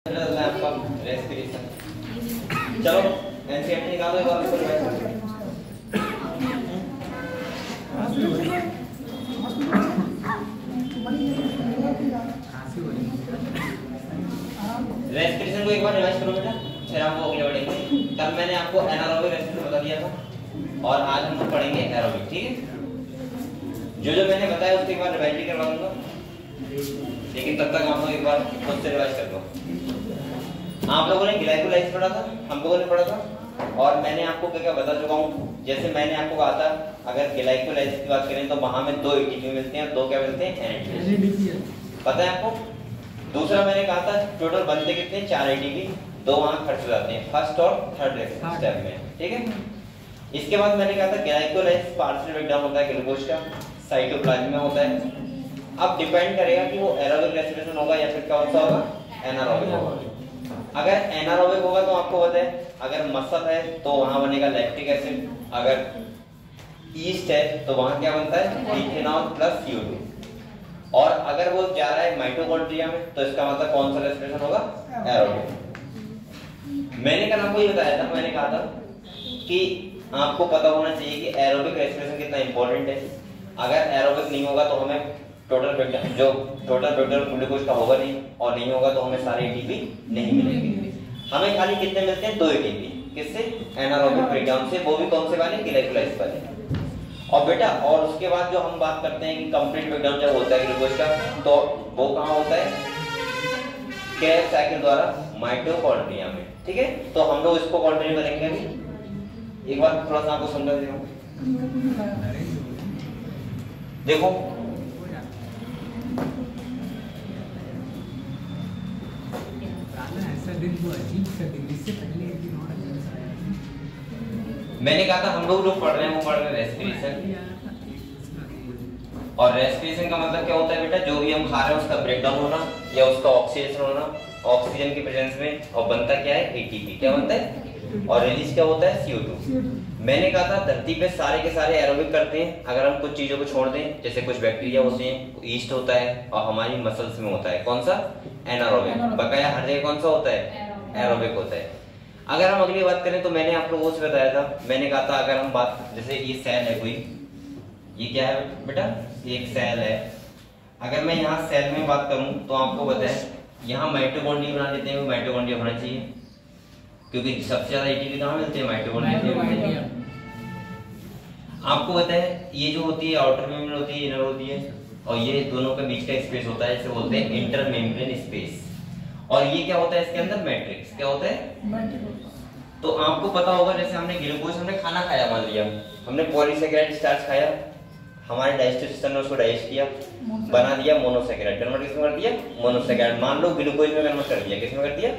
आपका रेस्पिरेशन। चलो एनसीईआरटी निकालो एक बार ऊपर बैठ। रेस्पिरेशन को एक बार रिवाइज करो बेटा, फिर हम वो अगले बढ़ेंगे। कल मैंने आपको एनारोबिक रेस्पिरेशन बता दिया था और आज हम लोग पढ़ेंगे एरोबिक। ठीक है, जो मैंने बताया उसके एक बार रिवाइज भी करवा दूंगा, लेकिन तब तक आप लोग एक बार खुद से रिवाइज कर लो। आप लोगों ने ग्लाइकोलाइसिस पढ़ा था, हम लोगों ने पढ़ा था, और मैंने आपको क्या क्या बता चुका हूँ। जैसे मैंने आपको कहा था अगर ग्लाइकोलाइसिस की बात करें तो वहां में 2 एटीपी मिलते हैं, 2 क्या मिलते हैं, एनएडीएच। पता है आपको। दूसरा मैंने कहा था टोटल बनते कितने, 4 एटीपी, 2 वहां खर्च हो जाते हैं फर्स्ट और थर्ड स्टेप में। ठीक है, इसके बाद मैंने कहा था ग्लाइकोलाइसिस पार्शियल ब्रेकडाउन होता है ग्लूकोज का, साइटोप्लाज्म में होता है। अब डिपेंड करेगा कि वो एरोबिक रेस्पिरेशन होगा या फिर कौन सा होगा, एनारोबिक होगा। अगर एनारोबिक होगा तो आपको पता है अगर मसल है तो वहां बनेगा लैक्टिक एसिड, अगर ईस्ट है तो वहां क्या बनता है, इथेनॉल प्लस CO2। और अगर वो जा रहा है माइटोकॉन्ड्रिया में तो इसका मतलब कौन सा रेस्पिरेशन होगा, एरोबिक। मैंने कल आपको ये बताया था, मैंने कहा था कि आपको पता होना चाहिए कि एरोबिक रेस्पिरेशन कितना इंपॉर्टेंट है। अगर एरोबिक नहीं होगा तो हमें टोटल ग्लूकोज का होगा नहीं, और नहीं होगा तो हमें सारे एटीपी नहीं मिलेंगे। हमें खाली कितने मिलते हैं, 2 एटीपी। किससे, एनारोबिक ब्रेकडाउन से, वो भी कौन से वाले, ग्लाइकोलाइसिस वाले। और बेटा और उसके बाद जो हम बात करते हैं कि कंप्लीट ब्रेकडाउन जब होता है ग्लूकोज का, तो वो कहाँ होता है, कैरेब साइकिल द्वारा माइटोकॉन्ड्रिया में। ठीक है, तो हम लोग इसको कंटिन्यू करेंगे अभी। एक बार थोड़ा सा आपको समझा देता हूं। देखो मैंने कहा था हम लोग पढ़ रहे हैं, वो पढ़ रहे हैं रेस्पिरेशन। और रेस्पिरेशन का मतलब क्या होता है बेटा, जो भी हम खा रहे हैं उसका ब्रेकडाउन होना या उसका ऑक्सीडेशन होना ऑक्सीजन की प्रेजेंस में, और बनता क्या है, एटीपी। क्या बनता है, और रिलीज क्या होता है, CO2। मैंने कहा था धरती पे सारे के सारे एरोबिक करते हैं अगर हम कुछ चीजों को छोड़ दें, जैसे कुछ बैक्टीरिया होते हैं, ईस्ट होता है, और हमारी मसल्स में होता है कौन सा, एनारोबिक। बकाया हर जगह कौन सा होता है, एरोबिक होता है। अगर हम अगली बात करें तो मैंने आप लोगों से बताया था, मैंने कहा था अगर हम बात, जैसे ये सेल है कोई, ये क्या है बेटा, ये एक सेल है। अगर मैं यहाँ सेल में बात करूं तो आपको पता है यहाँ माइटोकॉन्ड्रिया बना लेते हैं, माइटोकॉन्ड्रिया होना चाहिए क्योंकि सबसे ज्यादा एटीपी कहाँ मिलते हैं, माइटोकॉन्ड्रिया। आपको पता है ये जो होती है आउटर मेम्ब्रेन होती है, इनर होती है, और ये दोनों के बीच का स्पेस होता है, इसे बोलते हैं इंटर मेम्ब्रेन स्पेस। और ये क्या होता है, इसके अंदर मैट्रिक्स। क्या होता है, तो आपको पता होगा जैसे हमने ग्लूकोज, हमने खाना खाया, मान लिया हमने पॉलीसैकेराइड स्टार्च खाया, हमारे डाइजेस्टिव सिस्टम ने उसको डाइजेस्ट किया, बना दिया मोनोसैकेराइड, कन्वर्ट किसमें कर दिया, मोनोसैकेराइड। मान लो ग्लूकोज में कन्वर्ट कर दिया, किसमें कर दिया।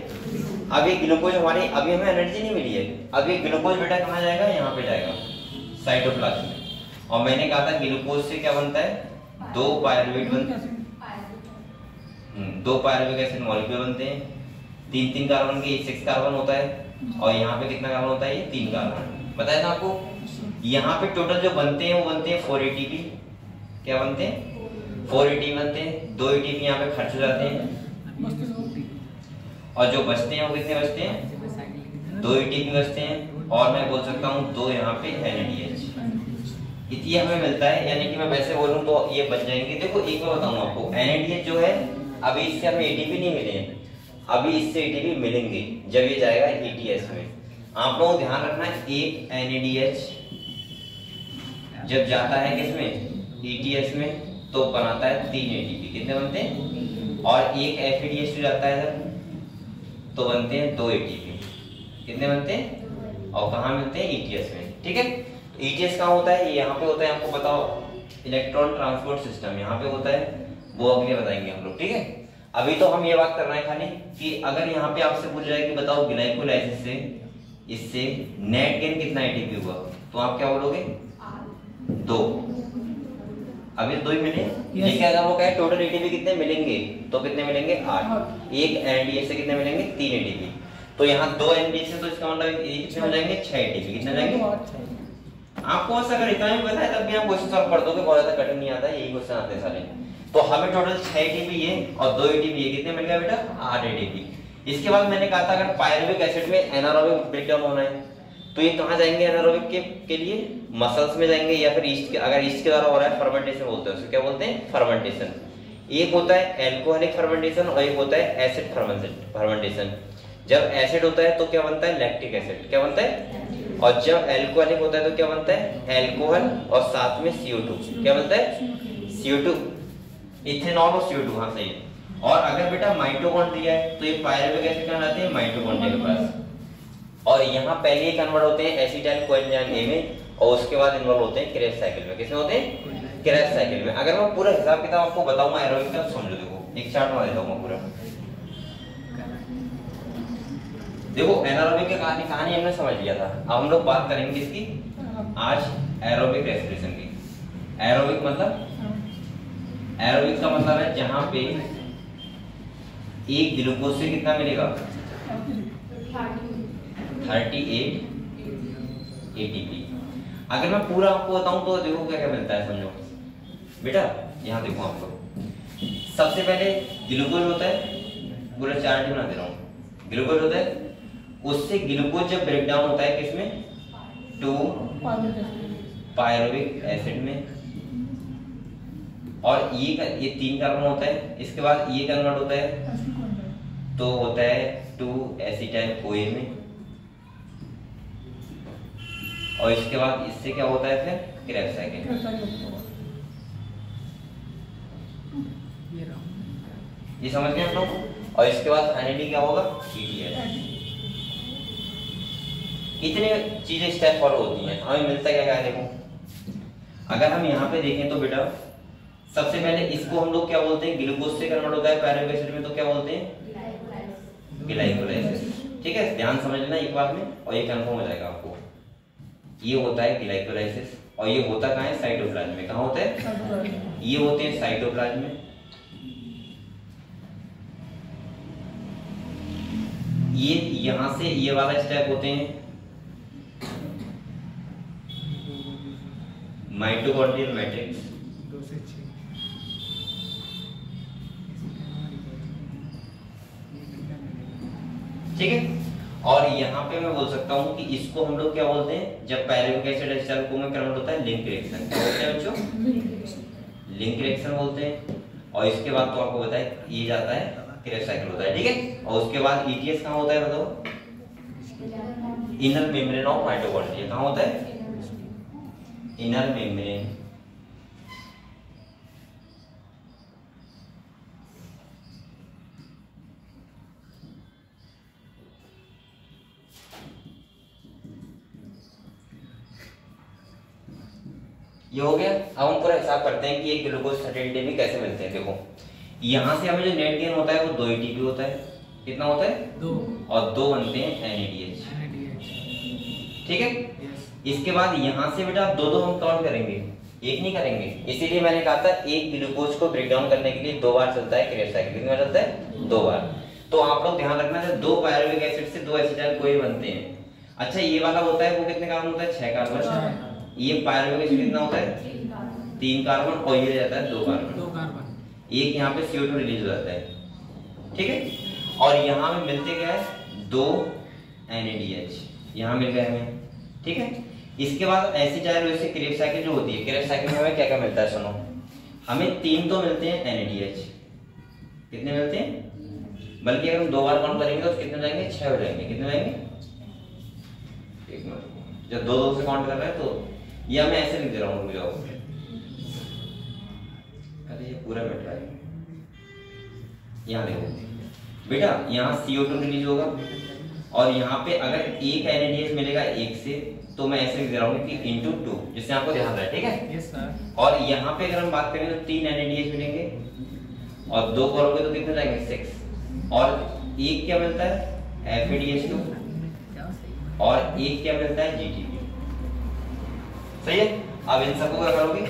अब ये ग्लूकोज हमारी, अभी हमें एनर्जी नहीं मिली है, अब ये ग्लूकोज बेटा कहाँ जाएगा, यहाँ पे जाएगा साइटोप्लाज्म में। और मैंने कहा था ग्लूकोज से क्या बनता है, 2 पायरुवेट बनते हैं, 2 पायरुविक एसिड मॉलिक्यूल बनते हैं, 3 कार्बन के 6 कार्बन होता है, और यहाँ पे कितना कार्बन होता है, ये 3 कार्बन। बताया था आपको। यहाँ पे टोटल जो बनते हैं वो बनते हैं 4 एटीपी। क्या बनते हैं, 4 एटीपी बनते हैं, 2 एटीपी यहाँ पे खर्च हो जाते हैं, और जो बचते हैं वो कितने बचते हैं, 2 एटीपी बचते हैं, और मैं बोल सकता हूँ 2 यहाँ पे NADH इतनी हमें मिलता है। यानी कि मैं वैसे बोलूँ तो ये बच जाएंगे। देखो एक बार बताऊँ आपको, NADH जो है अभी इससे हमें एटीपी नहीं मिले हैं, अभी इससे एटीपी मिलेंगे जब ये जाएगा ETS में। आप लोगों को ध्यान रखना है, एक NADH जब जाता है किसमें, ETS में, तो बनाता है 3 एटीपी। कितने बनते हैं, और एक FADH जो जाता है तो बनते हैं 2 एटीपी। कितने बनते हैं, और कहाँ मिलते हैं, ETS में। ठीक है, ETS कहाँ होता है, ये यहाँ पे होता है, आपको बताओ इलेक्ट्रॉन ट्रांसपोर्ट सिस्टम यहाँ पे होता है, वो अगले बताएंगे हम लोग। ठीक है, अभी तो हम ये बात कर रहे हैं खाली कि अगर यहाँ पे आपसे पूछ जाए कि बताओ ग्लाइकोलाइसिस से इससे नेट गेन कितना एटीपी हुआ, तो आप क्या बोलोगे, 2। अभी 2 ही मिले। लेकिन अगर वो कहे टोटल एटीपी कितने मिलेंगे, तो कितने मिलेंगे, 8। एक NADH से कितने मिलेंगे, 3 एटीपी। तो यहाँ 2 NADH से, तो इसका मतलब कितने हो जाएंगे, 6 एटीपी। कितने जाएंगे, आपको बस अगर इतना भी पता है तब भी आप क्वेश्चन सॉल्व कर दोगे, बहुत ज्यादा कठिन नहीं आता, यही क्वेश्चन आते हैं सारे। तो हमें टोटल 6 एटीपी है और 2 एटीपी है, कितने मिल गया बेटा, 8 एटीपी। इसके बाद मैंने कहा था अगर पायरुविक एसिड में एनारोबिक ब्रेकडाउन होना है तो ये कहाँ जाएंगे एनारोबिक के लिए, मसल्स में जाएंगे या फिर ईस्ट के, अगर ईस्ट के द्वारा हो रहा है फर्मेंटेशन बोलते हैं, उसको क्या बोलते हैं, फर्मेंटेशन। एक होता है एल्कोहलिक फर्मेंटेशन और एक होता है एसिड फर्मेंटेशन। जब एसिड होता है तो क्या बनता है, लैक्टिक एसिड, क्या बनता है, और जब एल्कोहलिक होता है तो क्या बनता है, एल्कोहल और साथ में CO2, क्या बनता है, CO2, इथेनॉल और CO2, हाँ सही है। और अगर बेटा माइटोकॉन्ड्रिया है तो ये पायरुविक एसिड कहाँ जाते हैं, माइटोकॉन्ड्रिया के पास, और यहाँ पहले ही कन्वर्ट होते हैं एसिटाइल कोएंजाइम ए में और उसके बाद इन्वॉल्व होते हैं क्रेब्स साइकिल में। किसमें होते हैं, क्रेब्स साइकिल में। अगर मैं पूरा हिसाब किताब आपको बताऊंगा एरोबिक का, समझो, देखो एक चार्ट बना देता हूं मैं पूरा। देखो एनारोबिक की कहानी हमने समझ लिया था, अब हम लोग बात करेंगे इसकी आज एरोबिक रेस्पिरेशन की। एरोबिक मतलब, एरोबिक का मतलब है जहां पे एक ग्लूकोज से कितना मिलेगा, 38 ATP। अगर मैं पूरा आपको बताऊं तो देखो क्या क्या मिलता है, समझो बेटा, यहाँ देखो आपको सबसे पहले ग्लूकोज होता है, पूरा चार्ट बना दे रहा हूँ, ग्लूकोज होता है, उससे ग्लूकोज जब ब्रेकडाउन होता है किसमें, 2 पायरुविक एसिड में, और ये 3 कार्बन होता है, इसके बाद ये कन्वर्ट होता है तो होता है 2 एसिटाइल कोए में, और इसके बाद इससे क्या होता है फिर क्रेब्स साइकिल। ये समझ गए हम लोग। और इसके बाद फाइनली क्या होगा, ETS। इतने चीजें स्टेप फॉलो होती हैं। हमें मिलता क्या है, देखो अगर हम यहाँ पे देखें तो बेटा सबसे पहले इसको हम लोग क्या बोलते हैं, ग्लूकोज से कन्वर्ट होता है पायरुविक एसिड में तो क्या बोलते हैं, ग्लाइकोलाइसिस। ठीक है, ध्यान समझ लेना एक बार में और ये कंफर्म हो जाएगा आपको। ये होता है ग्लाइकोलाइसिस और ये होता कहाँ है, साइटोप्लाज्म में। कहाँ होता है, ये होते हैं साइटोप्लाज्म में। ये यहां से ये वाला स्टेप होते हैं माइटोकॉन्ड्रियल मैट्रिक्स। ठीक है, और यहाँ पे मैं बोल सकता हूँ कि इसको हम लोग क्या बोलते हैं, जब पायरुविक एसिड एसिटाइल को में कन्वर्ट होता है लिंक रिएक्शन। क्या बोलते हैं बच्चों, लिंक रिएक्शन बोलते हैं। और इसके बाद तो आपको बताए ये जाता है क्रेब्स साइकिल होता है। ठीक है, और उसके बाद ETS कहाँ होता है बताओ, इनर मेम्ब्रेन ऑफ माइटोकॉन्ड्रिया। कहाँ होता है, इनर मेम्ब्रेन ये हो गया। अब हम पूरा हिसाब करते हैं कि एक ग्लूकोज 38 ATP कैसे मिलते हैं। देखो यहाँ से हमें जो नेट गेन होता है वो 2 ATP होता है। कितना होता है, 2, और 2 बनते हैं NADH। ठीक है, इसके बाद यहाँ से बेटा 2 हम काउंट करेंगे, एक नहीं करेंगे। इसीलिए मैंने कहा था एक ग्लूकोज को ब्रेक डाउन करने के लिए 2 बार चलता है क्रेब्स साइकिल। कितनी बार चलता है, 2 बार। तो आप लोग ध्यान रखना है 2 पायरुविक एसिड से 2 एसिटाइल कोए बनते हैं। अच्छा ये वाला होता है वो कितने कार्बन होता है, 6 कार्बन। ये पायरुविक एसिड कितना होता है, 3 कार्बन, और ये जाता है 2 कार्बन। एक यहाँ पे CO2 रिलीज हो जाता है। ठीक है, और यहाँ में मिलते क्या है, 2 NADH यहाँ मिल गए हमें। ठीक है, इसके बाद एसिटाइल वैसे क्रेब्स साइकिल जो होती है, क्रेब्स साइकिल में हमें क्या क्या मिलता है सुनो, हमें 3 तो मिलते हैं NADH। कितने मिलते हैं, बल्कि अगर हम 2 बार काउंट करेंगे तो कितने जाएंगे, 6 हो जाएंगे। कितने जाएंगे, एक मिनट, जब 2 से काउंट कर रहे हैं तो ये मैं ऐसे लिख दे रहा हूँ, रुक जाओ। अरे ये पूरा बैठ रहा है, यहाँ देखो बेटा, यहाँ CO2 रिलीज होगा और यहाँ पे अगर एक NADH मिलेगा एक से, तो मैं ऐसे लिख दे रहा हूँ कि into 2, जिससे आपको ध्यान रहे। ठीक है, yes, sir। और यहाँ पे अगर हम बात करें तो 3 NADH मिलेंगे और 2 करोगे तो कितने जाएंगे, 6। और एक क्या मिलता है, FADH2, और एक क्या मिलता है, GTP। सही है, अब इन सबको क्या करोगे,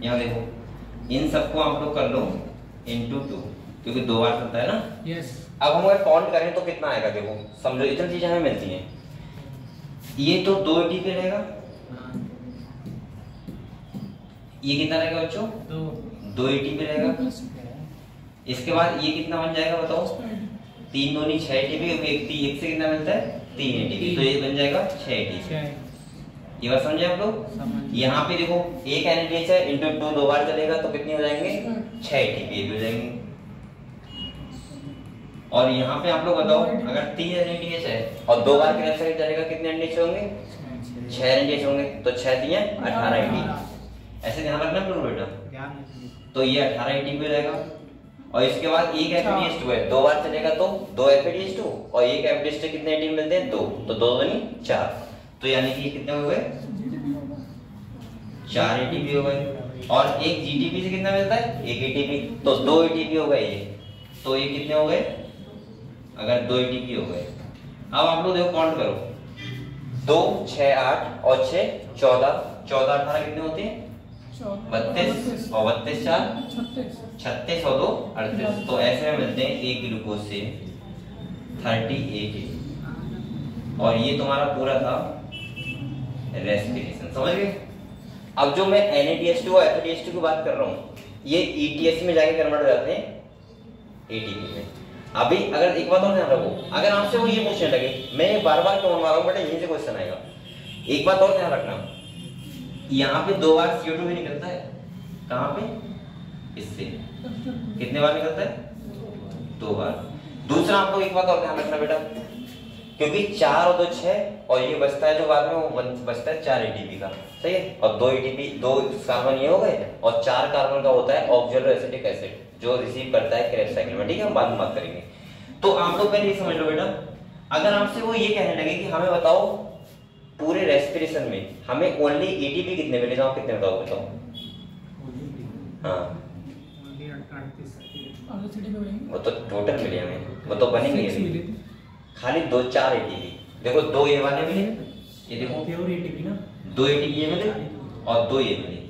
यहाँ देखो इन सबको आप लोग कर लो into 2, क्योंकि 2 बार चलता है ना। यस। अब हम अगर काउंट करें तो कितना आएगा, देखो समझो इतनी चीजें हमें मिलती हैं। ये तो 2 ATP रहेगा, ये कितना रहेगा बच्चों? 2 एटीपी रहेगा। इसके बाद ये कितना बन जाएगा बताओ? 3 दूनी 6 एटीपी, एक से कितना मिलता है? 3 एटीपी, तो ये बन जाएगा 6 एटीपी। ये बात समझे आप लोग? यहाँ पे देखो एक एनएडीएच है इंटू 2 दो बार चलेगा तो कितने हो जाएंगे? 6 एटीपी हो जाएंगे। और यहाँ पे आप लोग बताओ अगर 3 एनएडीएच है और 2 बार क्रैश करके चलेगा कितने एनएडीएच होंगे? 6 एनएडीएच होंगे, तो 6 दिए 18 एटीपी। ऐसे ध्यान रखना बिल्कुल बेटा। तो ये 18 एटीपी हो जाएगा। और इसके बाद एक एफएडीएच2 है, 2 बार चलेगा तो 2 एफएडीएच2 और एक एफएडीएच2 कितने एटीपी मिलते हैं? 2, तो 2 दूनी 4, तो यानी कि कितने हो गए? 4 एटीपी हो गए। और एक जीटीपी से कितना मिलता है? 1 एटीपी, तो 2 एटीपी हो गए ये। तो ये कितने हो गए? अगर 2 एटीपी हो गए। अब आप लोग देखो काउंट करो, 2 6 8 और 6 14, 14 18 कितने होते हैं? 32 और 32 4 36 और 2 38। तो ऐसे में मिलते हैं एक ग्लूकोज से 38। और ये तुम्हारा पूरा था रेस्पिरेशन, समझ गए? अब जो मैं NADH2 और FADH2 की बात कर रहा हूँ, ये ETS में जाके कन्वर्ट हो जाते हैं ATP में। अभी अगर एक बात और ध्यान रखो, अगर आपसे वो ये पूछने लगे, मैं बार बार क्यों मार रहा हूँ बेटा, यहीं से क्वेश्चन आएगा। एक बात और ध्यान रखना, यहाँ पे 2 बार CO2 भी निकलता है। कहाँ पे? इससे कितने बार निकलता है? 2 बार। दूसरा आपको एक बात और ध्यान रखना बेटा, क्योंकि 4 और 2 6 और ये बचता है जो बाद में वो बचता है 4 एटीपी का, सही है? और 2 एटीपी 2 कार्बन ये हो गए और 4 कार्बन का होता है ऑक्सैलोएसिटिक एसिड जो रिसीव करता है क्रेब्स साइकिल में, ठीक है? हम बाद में बात करेंगे। तो आप लोग पहले ये समझ लो बेटा, अगर आपसे वो ये कहने लगे कि हमें बताओ पूरे रेस्पिरेशन में हमें ओनली एटीपी कितने मिले, जाओ कितने बताओ? हाँ वो तो टोटल मिले हमें, वो तो बनेंगे खाली 2 4 एटीपी। देखो 2 ये वाले मिले, ये देखो प्योर एटीपी ना, 2 एटीपी ये मिले और 2 ये मिले।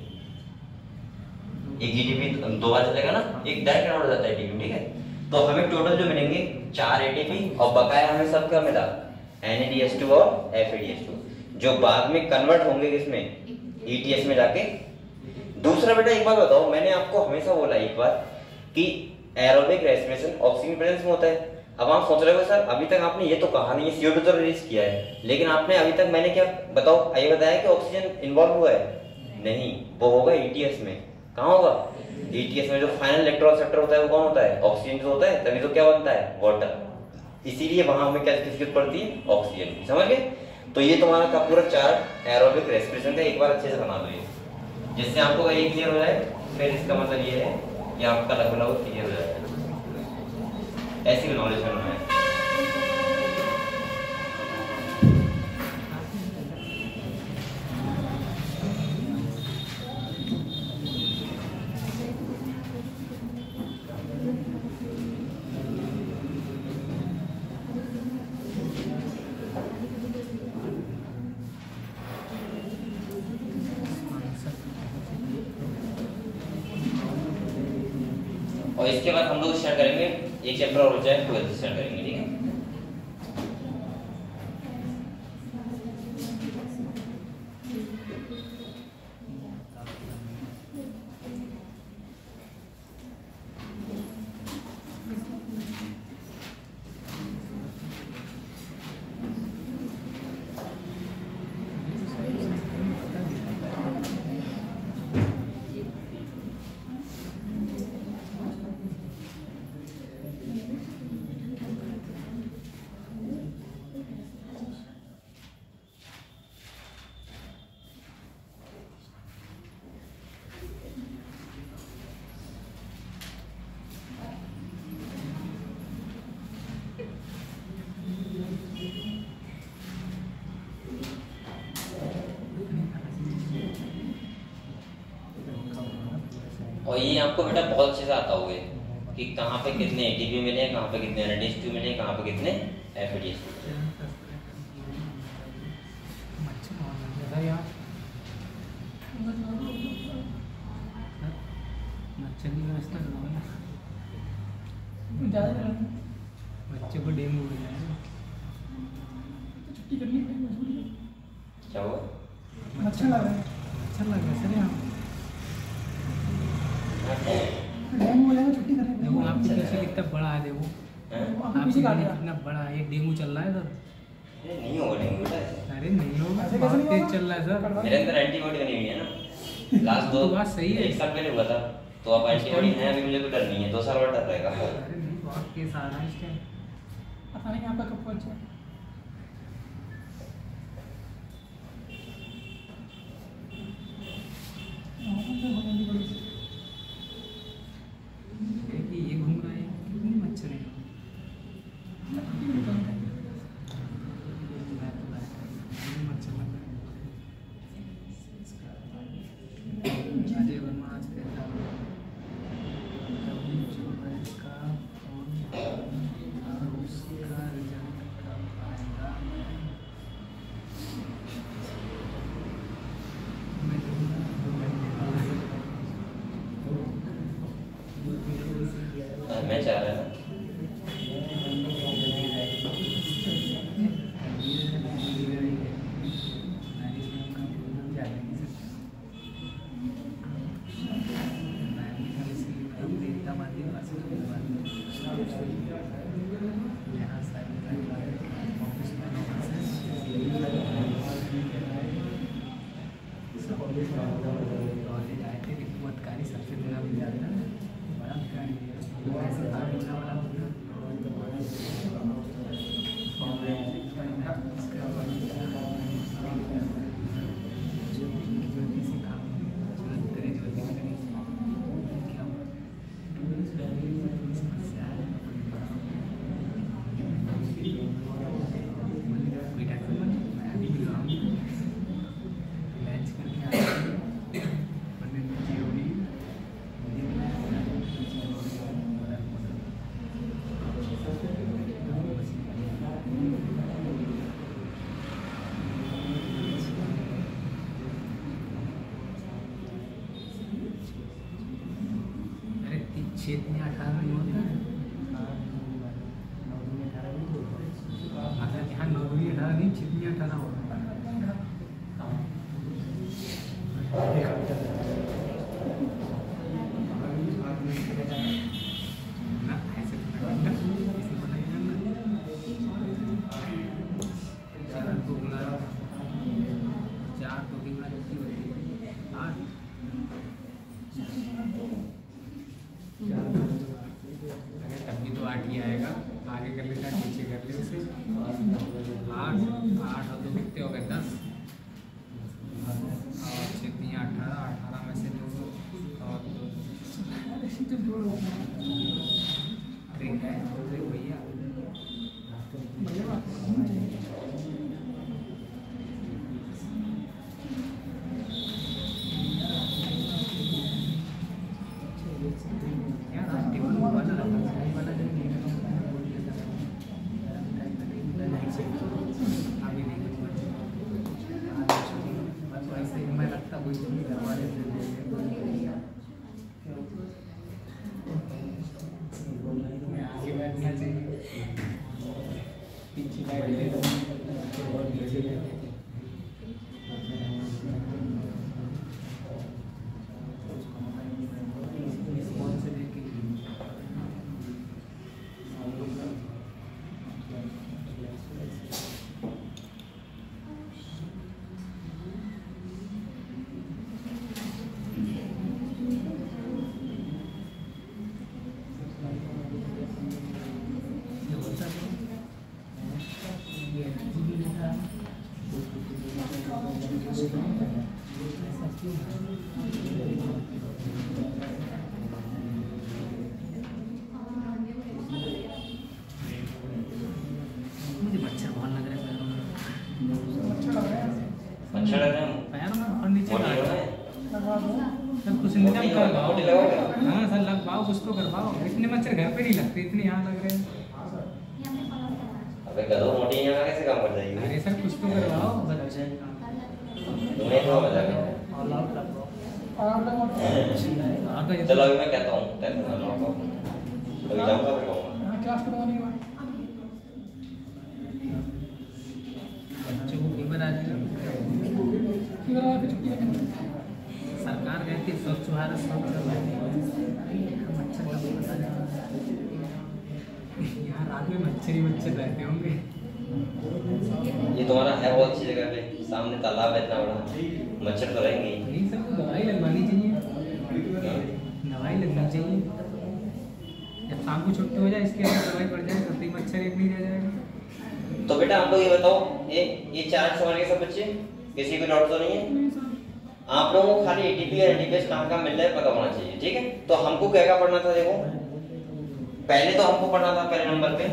एक एटीपी 2 बार चलेगा ना, एक डायरेक्ट कन्वर्ट हो जाता है एटीपी, ठीक है? तो हमें टोटल जो मिलेंगे 4 एटीपी और बकाया हमें सब क्या मिला? NADH2 और FADH2 जो बाद में कन्वर्ट होंगे किसमें? ETS में जाके। दूसरा बेटा एक बात बताओ, मैंने आपको हमेशा बोला एक बात कि एरोबिक रेस्पिरेशन ऑक्सीजन प्रेजेंस में होता है। अब आप सोच रहे हो सर अभी तक आपने ये तो कहा नहीं, CO2 तो रिलीज किया है, लेकिन आपने अभी तक मैंने क्या बताओ ये बताया कि ऑक्सीजन इन्वॉल्व हुआ है? नहीं, वो होगा ETS में। कहाँ होगा? ETS में जो फाइनल इलेक्ट्रॉन सेक्टर होता है वो कौन होता है? ऑक्सीजन जो होता है, तभी तो क्या बनता है? वाटर। इसीलिए वहां हमें क्या किसकी जरूरत पड़ती है? ऑक्सीजन की, समझ गए? तो ये तुम्हारा का पूरा चार्ट एरोबिक रेस्पिरेशन का एक बार अच्छे से बना दो, ये जिससे आपको ये क्लियर हो जाए। फिर इसका मतलब ये है कि आपका लगभग क्लियर हो जाएगा। ऐसी भी नॉलेज करना है। और इसके बाद हम लोग स्टार्ट करेंगे एक चैप्टर और हो जाए 12th स्टार्ट करेंगे, ठीक है? और ये आपको बेटा बहुत अच्छे से आता होगा कि कहाँ पे कितने एटीपी मिले, कहाँ पे कितने NADH2 मिले, कहाँ पे कितने FADH2 मिले। बच्चे को डेंगू हो गया है, छुट्टी करनी पड़ेगी। क्या हुआ? अच्छा लग रहा है सर यहाँ। डेंगू हो जाएगा, छुट्टी करेंगे। देखो आपके पीछे कितना बड़ा है, देखो आपके पीछे कितना बड़ा है। एक डेंगू चल रहा है सर। अरे नहीं होगा डेंगू बेटा। अरे नहीं होगा, ऐसे कैसे बहुत नहीं तेज होगा? चल रहा है सर। मेरे अंदर एंटीबॉडी बनी हुई है ना, लास्ट तो बात सही है। 1 साल पहले हुआ था, तो अब एंटीबॉडी है, अभी मुझे कोई डर नहीं है, 2 साल बाद डर रहेगा। अरे नहीं, बहुत केस आ रहा है इस टाइम। पता नहीं आपका कब पहुंच जाए। देखिए ये घूम रहा है, कितनी मच्छर है। मच्छर लग रहा है। अजय वर्मा आज कहता है, कभी जो है इसका और उसका रिजल्ट कब आएगा। मैं दूंगा 2 महीने बाद। मैं चाह रहा है सबसे बड़ा मिल जाता है, बड़ा भिखारी है। ऐसे खाने वाला छेद में 18 नहीं होता है, मतलब यहाँ 9 में 18 नहीं, छेद में 18 होता है। ना ऐसे किसी को नहीं जानना। 4 2 गुना 4 2 गुना कितनी होती है? 8। तब भी तो 8 ही आएगा, आगे कर लेता है, पीछे कर ले उसे। 8 8 और 2 कितने हो गए? 10 और 6 18, 18 में से 2 और 2 भैया मुझे मच्छर बहुत लग रहा है पैरों में। अच्छा लग रहा है पैरों में और नीचे मोटी हो गए? सर कुछ निजाम करवाओ। मोटी लगाओगे? हाँ सर लगवाओ, कुछ तो करवाओ। इतने मच्छर घर पे नहीं लगते, इतने यहाँ लग रहे हैं। अबे गधो, मोटी यहाँ कैसे काम कर जाएगी? अरे सर कुछ तो करवाओ। तुम्हें तो मजा आएगा। चलो अभी मैं कहता हूँ, टेंशन ना लो, अभी जाऊँगा फिर कहूँगा। क्लास करवाने के बाद बच्चों को फीवर आ जाएगा। छुट्टी सरकार कहती है स्वच्छ भारत स्वच्छ भारत। मच्छर ही मच्छर रहते होंगे। ये तुम्हारा है बहुत अच्छी जगह पे, सामने तालाब है इतना बड़ा, मच्छर तो रहेंगे ही। यही सबको दवाई लगवानी चाहिए, दवाई लगनी चाहिए। जब शाम को छुट्टी हो जाए इसके अंदर दवाई पड़ जाए तब भी मच्छर एक नहीं रह जाएगा। तो बेटा हम लोग ये बताओ, ये चार सवाल के सब बच्चे, किसी को डाउट तो नहीं है? आप लोगों को खाली एटीपी और एनडीपीएस कहाँ मिल रहा है पता होना चाहिए, ठीक है? तो हमको क्या क्या पढ़ना था, देखो पहले तो हमको पढ़ना था पहले नंबर पे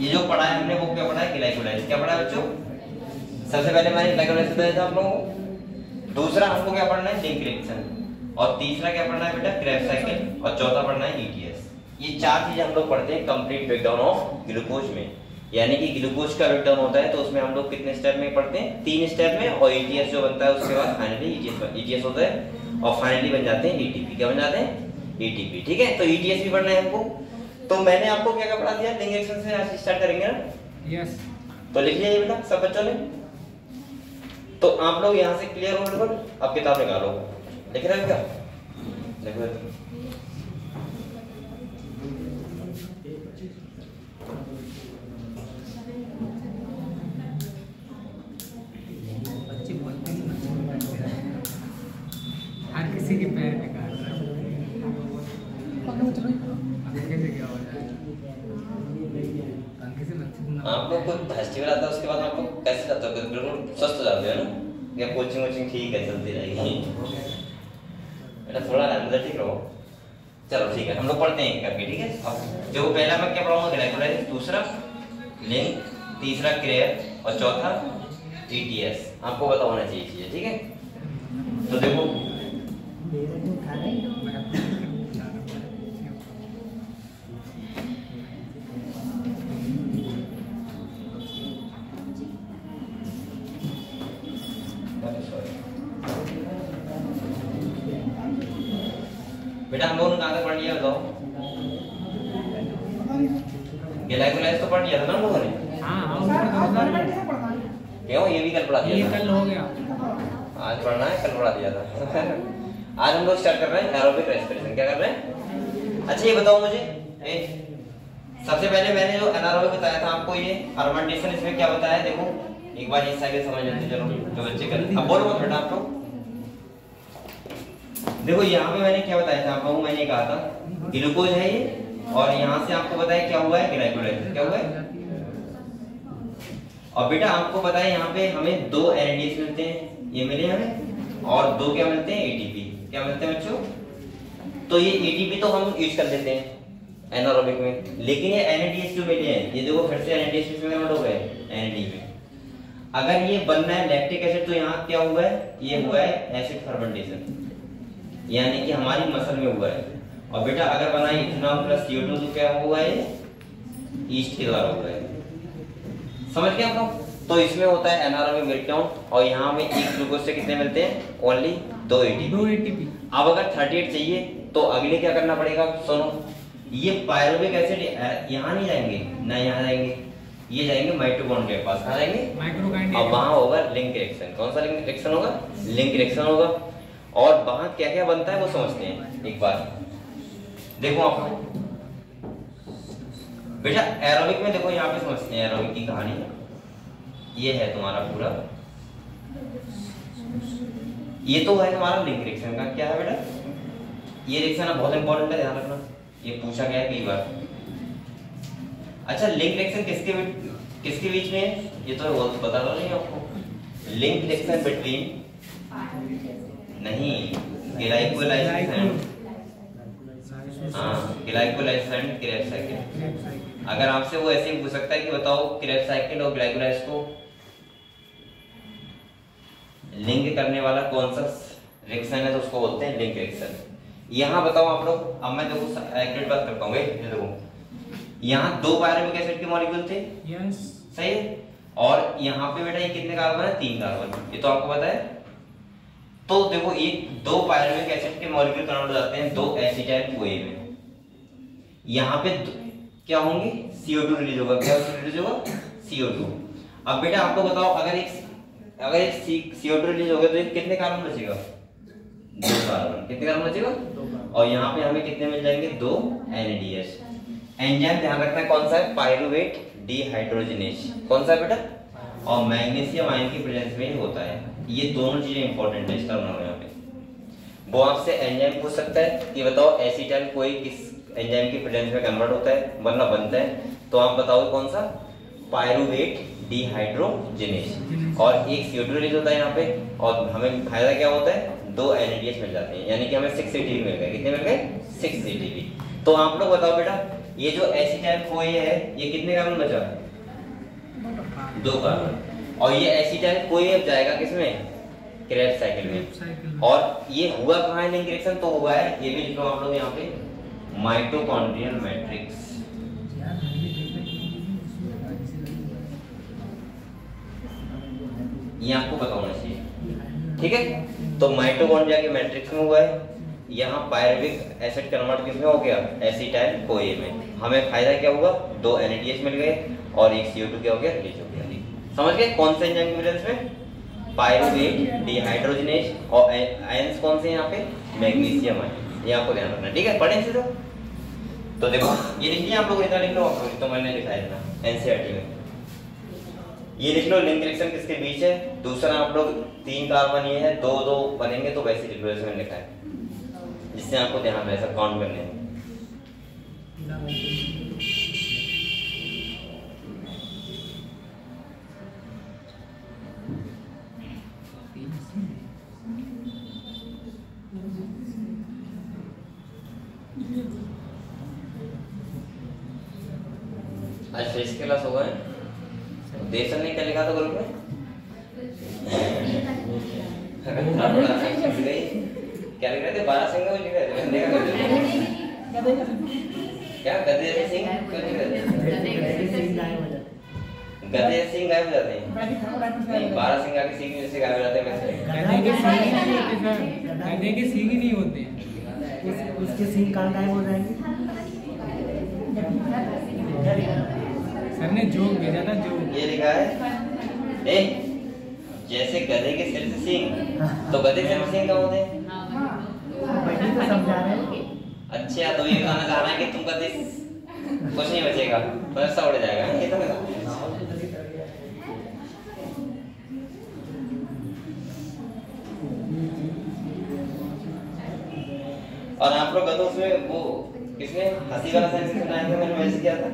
ये जो पढ़ा है हमने, वो क्या पढ़ा है? ग्लाइकोलाइसिस। क्या पढ़ा है बच्चों? सबसे पहले मैंने ग्लाइकोलाइसिस बताया था आप लोगों को। दूसरा हमको क्या पढ़ना है? Link reaction. और तीसरा क्या पढ़ना है बेटा? Krebs cycle. और चौथा पढ़ना है ईटीएस। ये चार चीजें हम लोग पढ़ते हैं कंप्लीट ब्रेकडाउन ऑफ ग्लूकोज में। यानी कि ग्लूकोज का ब्रेकडाउन होता है तो उसमें हम लोग कितने स्टेप में पढ़ते हैं? 3 स्टेप में। और ईटीएस जो बनता है उसके बाद फाइनली ईटीएस होता है और फाइनली बन जाते हैं एटीपी। क्या बन जाते हैं? एटीपी। ठीक है, तो ईटीएस भी पढ़ना है हमको। तो मैंने आपको क्या क्या पढ़ा दिया? लिंक रिएक्शन से आज स्टार्ट करेंगे ना? यस। तो लिख लिया बेटा सब बच्चों ने। तो आप लोग यहाँ से क्लियर हो बिल्कुल। अब किताब निकालो, लिख रहे हो क्या? देखो हर किसी के पैर में काट रहा है। चलो कैसे क्या हो जाए? किसी मच्छर आप लोग को फेस्टिवल आता है उसके बाद आप लोग कैसे जाते हो? बिल्कुल स्वस्थ हो जाते हो ना? या कोचिंग वोचिंग ठीक है चलती रहेगी? बेटा थोड़ा एनर्जेटिक रहो। चलो ठीक है, हम लोग पढ़ते हैं करके, ठीक है? अब जो पहला मैं क्या पढ़ाऊंगा? ग्लाइकोलाइसिस, दूसरा लिंक, तीसरा क्रेब और चौथा ईटीएस। आपको पता होना चाहिए चीजें, ठीक है? तो देखो बेटा हम लोगों ने कहाँ तक पढ़ लिया बताओ? ग्लाइकोलाइसिस तो पढ़ लिया था ना हम लोगों ने? क्यों? ये भी कल पढ़ा दिया था। कल हो गया। आज पढ़ना है, कल पढ़ा दिया था। आज हम लोग स्टार्ट कर रहे हैं एरोबिक रेस्पिरेशन। क्या कर रहे हैं? अच्छा ये बताओ मुझे, सबसे पहले मैंने जो एनारोबिक बताया था आपको, ये फर्मेंटेशन इसमें क्या बताया? देखो एक बार ये साइकिल समझ लेते चलो, जो बच्चे कर। अब बोलो मत बेटा आप लोग। देखो यहाँ पे मैंने क्या बताया था आप लोगों को? मैंने कहा था ग्लूकोज है ये, और यहाँ से आपको बताया क्या हुआ है? ग्लाइकोलाइसिस। क्या हुआ है? और बेटा आपको पता है यहाँ पे हमें 2 एनएडीएस मिलते हैं, ये मिले हमें, और 2 क्या मिलते हैं? एटीपी। क्या मिलते हैं बच्चों? तो ये एटीपी तो हम यूज कर लेते हैं एनारोबिक में, लेकिन ये एनएडीएस जो मिले हैं, ये देखो फिर से एनएडीएस में कन्वर्ट हो गए एनएडी में। अगर ये बनना है लैक्टिक एसिड तो यहाँ क्या हुआ है? ये हुआ है एसिड फर्मेंटेशन, यानी कि हमारी मसल में हुआ है। और बेटा अगर बना है इथेनॉल प्लस CO2 तो क्या हुआ है? ईस्ट के द्वारा हुआ है। समझ गए आप लोग? तो इसमें होता है एनारोबिक ब्रेकडाउन, और यहाँ में एक ग्लूकोज से कितने मिलते हैं? Only 2 ATP. अब अगर 38 चाहिए तो अगले क्या करना पड़ेगा? सुनो, ये पायरुविक एसिड यहाँ नहीं जाएंगे ना, यहाँ जाएंगे, ये जाएंगे माइटोकॉन्ड्रिया के पास। कहाँ जाएंगे? माइटोकॉन्ड्रिया। अब वहाँ होगा लिंक रिएक्शन। कौन सा लिंक रिएक्शन होगा? लिंक रिएक्शन होगा। और वहाँ क्या क्या बनता है वो समझते हैं एक बार। देखो आप बेटा एरोबिक में देखो, यहाँ पे समझते हैं एरोबिक की कहानी। ये है तुम्हारा पूरा, ये तो है तुम्हारा लिंक रिएक्शन का। क्या है बेटा? ये रिएक्शन बहुत इंपॉर्टेंट है, ध्यान रखना, ये पूछा गया है कई बार। अच्छा लिंक रिएक्शन किसके बीच में है? ये तो बता दो नहीं आपको। लिंक रिएक्शन बिटवीन नहीं, ग्लाइकोलाइसिस एंड क्रेब्स साइकिल। अगर आपसे वो ऐसे ही पूछ सकता है कि बताओ क्रेब्स साइकिल और ग्लाइकोलाइसिस को लिंक करने वाला कौन सा रिएक्शन है, तो उसको बोलते हैं लिंक रिएक्शन। यहाँ बताओ आप लोग। अब मैं देखो एक्यूरेट बात करता हूँ। देखो यहाँ 2 पायरुविक एसिड के मॉलिक्यूल थे, यस सही है। और यहाँ पे बेटा ये कितने कार्बन है? 3 कार्बन, ये तो आपको पता है। तो देखो ये 2 पायरुविक एसिड के मॉलिक्यूल कन्वर्ट हो जाते हैं 2 एसिटाइल CoA में। यहाँ पे क्या होंगे? CO2 रिलीज होगा। क्या रिलीज होगा? CO2। अब बेटा आपको बताओ, अगर एक CO2 रिलीज होगा तो ये कितने कार्बन बचेगा? 2 कार्बन। कितने कार्बन बचेगा? और यहाँ पे हमें कितने मिल जाएंगे? 2 NADH। एंजाइम ध्यान रखना कौन सा है, पायरुवेट डिहाइड्रोजिनेज, कौन सा है बेटा, और मैग्नीशियम आयन की प्रेजेंस में ही होता है। ये दोनों चीजें इंपॉर्टेंट है इस टर्म में। यहाँ पे वो आपसे एंजाइम पूछ सकता है कि बताओ एसीटाइल कोई किस एंजाइम की प्रेजेंस में कन्वर्ट होता है वरना बनता है, तो आप बताओगे कौन सा, पायरुवेट डिहाइड्रोजिनेज। और एक CO2 रिलीज होता है यहाँ पे, और हमें फायदा क्या होता है, 2 NADH मिल जाते हैं, यानी कि हमें 6 ATP मिल गए। कितने मिल गए, 6 ATP। तो आप लोग बताओ बेटा, ये जो एसीटाइल कोई है ये कितने कार्बन बचा, 2 कार्बन, और ये एसीटाइल कोई अब जाएगा किसमें, क्रेब्स साइकिल में। और ये हुआ कहाँ है लिंक रिएक्शन, तो हुआ है, ये भी लिखो आप लोग यहाँ पे, माइटोकॉन्ड्रियल मैट्रिक्स। ये आपको पता होना चाहिए, ठीक है। तो माइटोकॉन्ड्रिया के मैट्रिक्स में हुआ है, यहाँ पायरुविक एसिड कन्वर्ट किसमें हो गया, एसीटाइल कोए में। हमें फायदा क्या हुआ, 2 NADH मिल गए और एक CO2 क्या हो गया, रिलीज हो गया। समझ गए कौन से एंजाइम की प्रेजेंस में, पायरुवेट डिहाइड्रोजिनेज, और आयंस कौन से यहाँ पे, मैग्नीशियम आयन। ये आपको ध्यान रखना, ठीक है, पढ़े इसे। तो देखो ये लिख लिया आप लोग, इतना लिख लो, तो मैंने लिखा है इतना NCERT में। ये लिख लो लिंक रिएक्शन किसके बीच है, दूसरा आप लोग 3 कार्बन ये है, 2-2 बनेंगे तो वैसे लिख लो जैसे मैंने लिखा है, जिससे आपको ध्यान रहे सब काउंट करने में। आज फेस क्लास हो गए, देशन ने क्या लिखा था ग्रुप में, क्या लिख रहे थे, 12 सिंह लिख रहे थे, क्या गधे सिंह क्यों लिख रहे थे, गधे सिंह गायब हो जाते हैं, नहीं 12 सिंह आके सिंह जैसे गायब हो जाते हैं वैसे, गधे के सींग नहीं होते सर, गधे के सींग ही नहीं होते, उसके सींग कहाँ गायब हो जाएंगे। सर ने जोक भेजा था, जोक। ये लिखा है, ए जैसे गधे के सिर से सिंह, तो गधे के सिर में सिंह कहाँ होते हैं, वही तो समझा रहे हैं। अच्छा तो ये कहना चाह रहा है कि तुम गधे कुछ नहीं बचेगा, पैसा उड़ जाएगा, ये तो और आप लोग गधों में वो किसने हंसी वाला सेंस सुनाया था, मैंने वैसे किया था।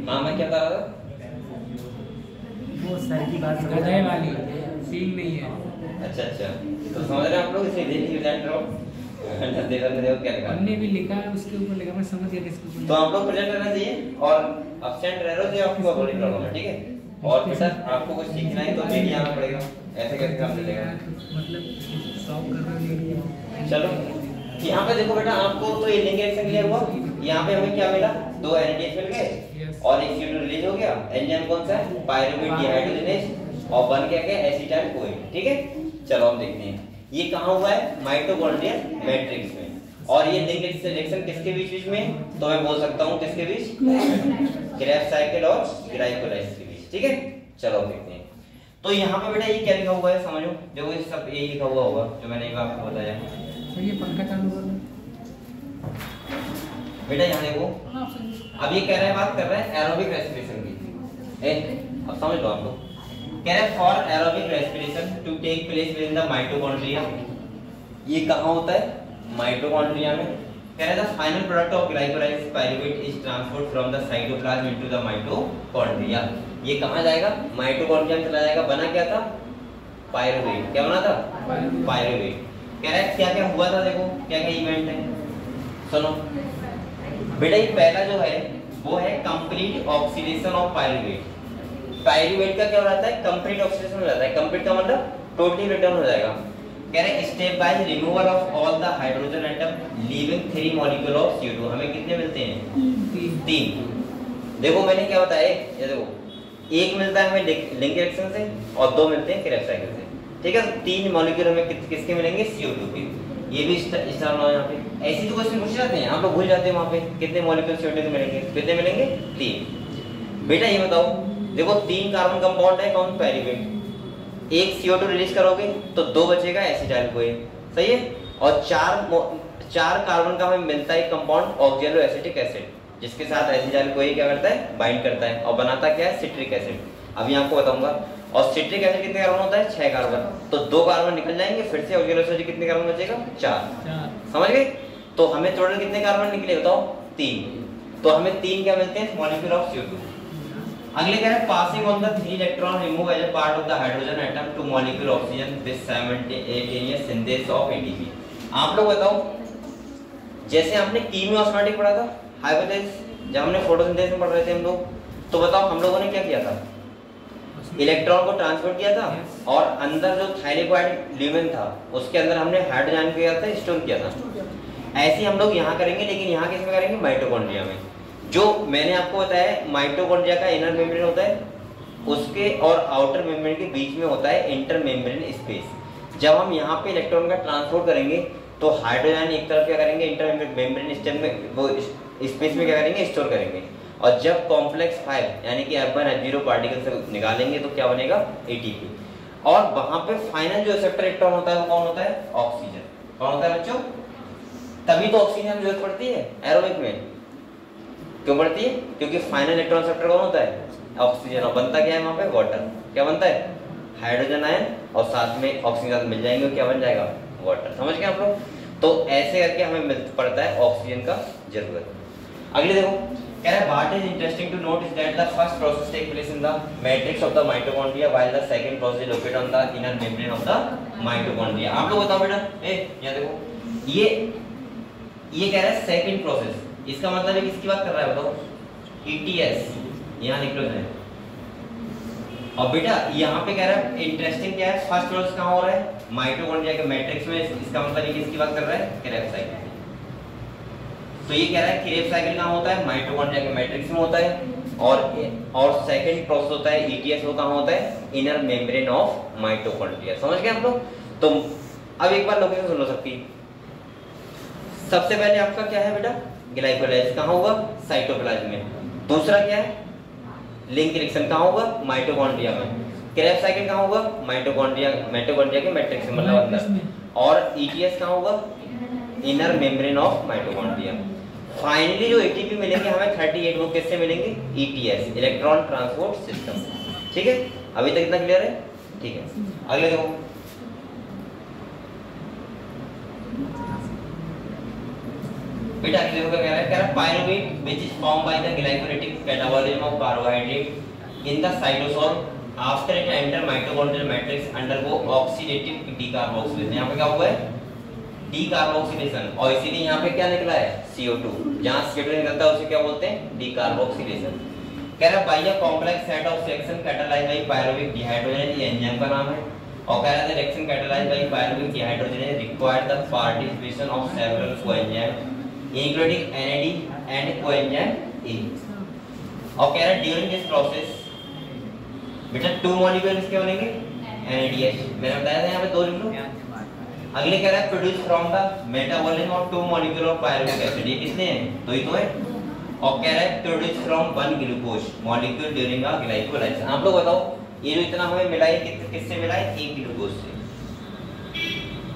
हाँ मैं क्या कह रहा था, वो सर की बात गधे वाली सींग नहीं है। अच्छा अच्छा तो समझ रहे हैं आप लोग, इसे देखिए प्रेजेंट करो, देखो क्या लिखा हमने भी लिखा है, उसके ऊपर लिखा, मैं समझ गया किसके ऊपर। तो आप लोग प्रेजेंट रहना चाहिए और अब्सेंट रह रहे हो तो आपको बड़ी प्रॉब्लम है, ठीक है। और फिर सर आपको कुछ सीखना है तो डेली आना पड़ेगा, ऐसे कैसे काम चलेगा, मतलब सॉल्व कर रहे हो। चलो यहाँ पे देखो बेटा, आपको तो ये लिंक रिएक्शन क्लियर हुआ, यहाँ पे हमें क्या मिला, 2 NADH मिल गए और एक CO2 रिलीज हो गया। एंजाइम कौन सा है, पायरुवेट डिहाइड्रोजिनेज, और बन के गया एसीटाइल कोए, ठीक है। चलो हम देखते हैं ये कहाँ हुआ है, माइटोकॉन्ड्रियल मैट्रिक्स में। और ये लिंक रिएक्शन किसके बीच बीच में, तो मैं बोल सकता हूँ किसके बीच, क्रेब्स साइकिल और ग्लाइकोलाइसिस के बीच, ठीक है। चलो देखते हैं। तो यहाँ पे बेटा ये क्या लिखा हुआ है समझो, देखो ये सब यही लिखा हुआ होगा जो मैंने आपको बताया। तो ये पंखा चालू कर दो बेटा यहाँ देखो, अब ये कह रहा है, बात कर रहा है एरोबिक रेस्पिरेशन की, अब समझ लो आप लोग। कह रहे for aerobic respiration to take place within the mitochondria, ये कहाँ होता है? माइटोकॉन्ड्रिया में। कह रहे the final product of glycolysis pyruvate is transferred from the cytoplasm into the mitochondria. ये कहाँ जाएगा? माइटोकॉन्ड्रिया में चला जाएगा। बना क्या था? पायरुवेट। क्या बना था? पायरुवेट। कह रहा है क्या क्या हुआ था, देखो क्या क्या इवेंट है, सुनो बेटा। ये पहला जो है वो है complete oxidation of pyruvate. Pyruvate का क्या हो जाता है? कंप्लीट ऑक्सीडेशन हो जाता है। कंप्लीट का मतलब टोटली रिटर्न हो जाएगा। कह रहे हैं step by removal of all the hydrogen atom leaving 3 molecule of CO2। हमें कितने मिलते हैं? 3। देखो मैंने क्या बताया, ये देखो एक मिलता है हमें लिंक रिएक्शन से और 2 मिलते हैं क्रेब्स साइकिल से। ठीक है, 3 मॉलिक्यूल हमें किसके मिलेंगे? CO2 के। ये भी स्टार लो यहाँ पे। ऐसी तो क्वेश्चन पूछ जाते हैं, आप लोग भूल जाते हैं वहाँ पे कितने मॉलिक्यूल CO2 के मिलेंगे। कितने मिलेंगे? 3। बेटा ये बताओ, देखो 3 कार्बन कंपाउंड है कौन? पायरुवेट। एक CO2 रिलीज करोगे तो 2 बचेगा एसिटाइल कोएन, सही है। और 4 कार्बन का हमें मिलता है कंपाउंड ऑक्जेलो एसिटिक एसिड, जिसके साथ एसिटाइल कोएन क्या करता है? बाइंड करता है और बनाता क्या है? Citric acid. अभी आपको बताऊंगा। और सिट्रिक एसिड कितने कार्बन होता है? 6 कार्बन। तो 2 कार्बन निकल जाएंगे, फिर से ऑक्जेलो एसिड कितने कार्बन बचेगा? 4। समझ गए? तो हमें टोटल कितने कार्बन निकले बताओ? 3। तो हमें 3 क्या मिलते हैं? Molecule of CO2। अगले क्या है? Passing on the 3 electron removed as a part of the hydrogen atom to molecule oxygen with simultaneous synthesis of ATP। आप लोग बताओ, जैसे आपने कीमियोस्मोटिक पढ़ा था, हाइपोथेसिस, जब हमने फोटोसिंथेसिस में पढ़ रहे थे हम लोग, तो बताओ हम लोगों ने क्या किया था? इलेक्ट्रॉन को ट्रांसफर किया था और अंदर जो थाइलेकोइड ल्यूमेन था उसके अंदर हमने हाइड्रोजन किया था, स्टोर किया था। ऐसे ही हम लोग यहाँ करेंगे, लेकिन यहाँ किस में करेंगे? माइटोकॉन्ड्रिया में। जो मैंने आपको बताया माइटोकॉन्ड्रिया का इनर मेम्ब्रेन होता है, उसके और आउटर मेम्ब्रेन के बीच में होता है इंटर मेम्ब्रेन स्पेस। जब हम यहाँ पे इलेक्ट्रॉन का ट्रांसपोर्ट करेंगे तो हाइड्रोजन एक तरफ क्या करेंगे? इंटर मेम्ब्रेन स्टेम में, वो स्पेस में क्या करेंगे? स्टोर करेंगे। और जब कॉम्प्लेक्स 5 यानी कि F1 F0 पार्टिकल से निकालेंगे तो क्या बनेगा? ATP। और वहां पे फाइनल जो एक्सेप्टर इलेक्ट्रॉन होता है वो कौन होता है? ऑक्सीजन। कौन होता है बच्चों? तभी तो ऑक्सीजन की जरूरत पड़ती है एरोबिक में। क्यों पड़ती है? क्योंकि फाइनल इलेक्ट्रॉन एक्सेप्टर कौन होता है? ऑक्सीजन। और बनता क्या है वहां पे? वाटर। क्या बनता है? हाइड्रोजन आयन और साथ में ऑक्सीजन मिल जाएंगे, क्या बन जाएगा? वाटर। समझ गए आप लोग? तो ऐसे करके हमें पड़ता है ऑक्सीजन का जरूरत। अगले देखो, कह रहा है what is interesting to note is that the first process take place in the matrix of the mitochondria while the second process is located on the inner membrane of the mitochondria. आप लोग बताओ बेटा, यहाँ देखो, ये कह रहा है सेकंड प्रोसेस। इसका मतलब है किसकी बात कर रहा है बताओ? ETS। यहाँ लिख लो है। और बेटा यहाँ पे कह रहा है इंटरेस्टिंग क्या है? फर्स्ट प्रोसेस कहाँ हो रहा है? माइटोकॉन्ड्रिया के मैट्रिक्स में। इसका मतलब ये किसकी बात कर रहा है? Krebs cycle. तो ये कह रहा है क्रेब्स साइकिल कहाँ होता है? माइटोकॉन्ड्रिया के मैट्रिक्स में होता है। और सेकंड प्रोसेस होता है ETS, वो कहाँ होता है? Inner membrane of mitochondria. समझ गए आप लोग? तो अब एक बार लोकेशन सुन लो सबकी। सबसे पहले आपका क्या है बेटा? ग्लाइकोलाइसिस कहाँ होगा? साइटोप्लाज्म में। दूसरा क्या है? लिंक रिएक्शन कहाँ होगा? माइटोकॉन्ड्रिया में। क्रेब्स साइकिल कहाँ होगा? माइटोकॉन्ड्रिया के मैट्रिक्स में, मतलब अंदर। और ETS कहाँ होगा? Inner membrane of mitochondria. Finally जो ATP मिलेंगे हमें 38, वो किससे मिलेंगे? ETS, electron transport system. ठीक है, अभी तक इतना क्लियर है? ठीक है, अगले देखो। बेटा अगले देखो क्या कह रहा है? Pyruvate which is formed by the glycolytic catabolism of carbohydrate in the cytosol after it enter mitochondrial matrix undergo oxidative decarboxylation. यहाँ पे क्या हुआ है? डीकार्बोक्सिलेशन। और इसीलिए यहाँ पे क्या निकला है? CO2। जहाँ CO2 निकलता है उसे क्या बोलते हैं? डीकार्बोक्सिलेशन। कह रहा है by a complex set of reaction catalysed by pyruvate dehydrogenase, ये एंजाइम का नाम है। और कह रहा है reaction catalysed by pyruvate dehydrogenase required the participation of several coenzyme including NAD and coenzyme A। और कह रहा है ड्यूरिंग दिस प्रोसेस बेटा 2 मॉलिक्यूल किसके बनेंगे? NADH। मैंने बताया था यहाँ पे 2 लिख लो। अगले कह रहा है produce from the metabolism of 2 molecule of pyruvic acid. ये कितने हैं? 2 ही तो है। और कह रहा है produce from 1 glucose molecule during a glycolysis. आप लोग बताओ, ये जो इतना हमें मिला है किससे मिला है? 1 ग्लूकोज से।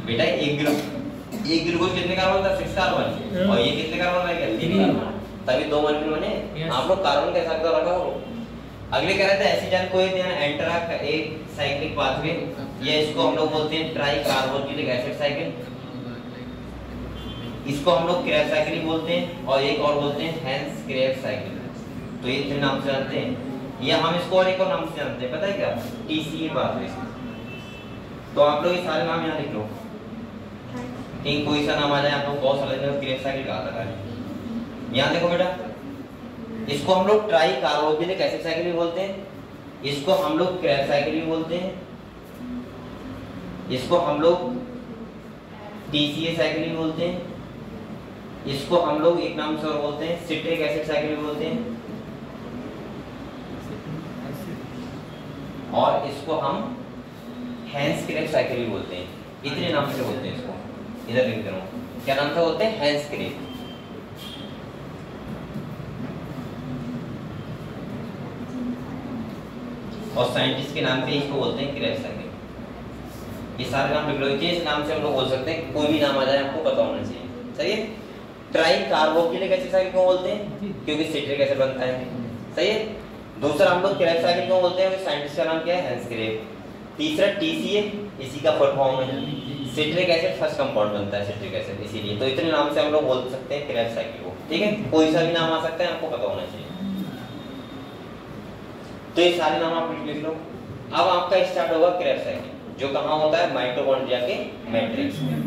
बेटा 1 ग्लूकोज कितने कार्बन था? 6 कार्बन। और ये कितने कार्बन रह गया? 3 कार्बन। तभी 2 मॉलिक्यूल बने। आप लोग कार्बन का हिसाब रखा हो। अगले कह रहे थे acetyl Koen enter a cyclic pathway, ये इसको हम लोग बोलते हैं ट्राई कार्बोक्सिलिक एसिड साइकिल, इसको हम लोग क्रेब्स साइकिल बोलते हैं, और एक और बोलते हैं हेंस क्रेब्स साइकिल। तो ये तीन नाम से जानते हैं, या हम इसको और एक और नाम से जानते हैं, पता है क्या, टीसीए पाथवे। तो आप लोग ये सारे नाम यहाँ लिख लो, कहीं कोई सा नाम आ जाए आप लोग बहुत सारे क्रेब्स साइकिल कहा था। यहाँ देखो बेटा, इसको हम लोग ट्राई कार्बोक्सिलिक एसिड साइकिल भी बोलते हैं, इसको हम लोग क्रेब्स साइकिल भी बोलते हैं, इसको हम लोग टीसीए साइकिल भी बोलते हैं, इसको हम लोग एक नाम से और बोलते हैं सिट्रिक एसिड साइकिल भी बोलते हैं, और इसको हम हेंस क्रेब्स साइकिल भी बोलते हैं। इतने नाम से बोलते हैं इसको, इधर लिख दे रहा हूं, क्या नाम से बोलते हैं, हेंस क्रेब्स। और साइंटिस्ट के नाम पे इसको बोलते हैं क्रेब्स साइकिल। ये सारे नाम लिख लो, इस नाम से हम लोग बोल सकते हैं, कोई भी नाम आ जाए आपको पता होना चाहिए। सही है। ट्राई कार्बोक्सिलिक एसिड साइकिल क्यों बोलते हैं, क्योंकि सिट्रिक एसिड बनता है। सही है। दूसरा हम लोग क्रेब्स साइकिल क्यों बोलते हैं, साइंटिस्ट का नाम क्या है, हेंस क्रेब। तीसरा टीसीए, इसी का फुल फॉर्म है, सिट्रिक एसिड फर्स्ट कंपाउंड बनता है सिट्रिक एसिड, इसीलिए। तो इतने नाम से हम लोग बोल सकते हैं क्रेब्स साइकिल को। ठीक है, कोई सा भी नाम आ सकता है, आपको पता होना चाहिए। तो ये सारे नाम आप लिख लो। अब आपका स्टार्ट होगा क्रेब्स साइकिल, जो कहाँ होता है, माइटोकॉन्ड्रिया के मैट्रिक्स में।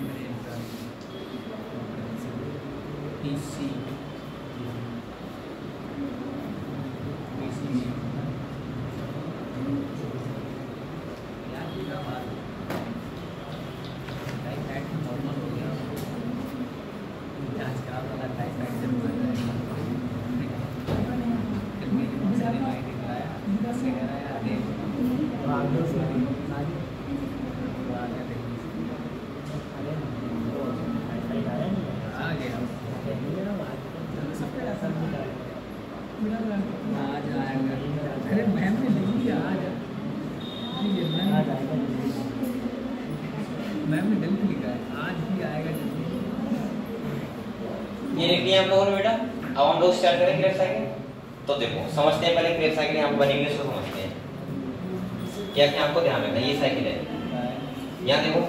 अरे मैम ने लिख दिया आज, मैम ने जल्दी लिखा है, आज ही आएगा जल्दी। ये लिख दिया हम लोगों ने बेटा। अब हम लोग स्टार्ट करें क्रेब्स साइकिल। तो देखो समझते हैं पहले क्रेब्स साइकिल यहाँ बनेंगे, उसको समझते हैं। क्या क्या आपको ध्यान रखना, ये साइकिल है, यहाँ देखो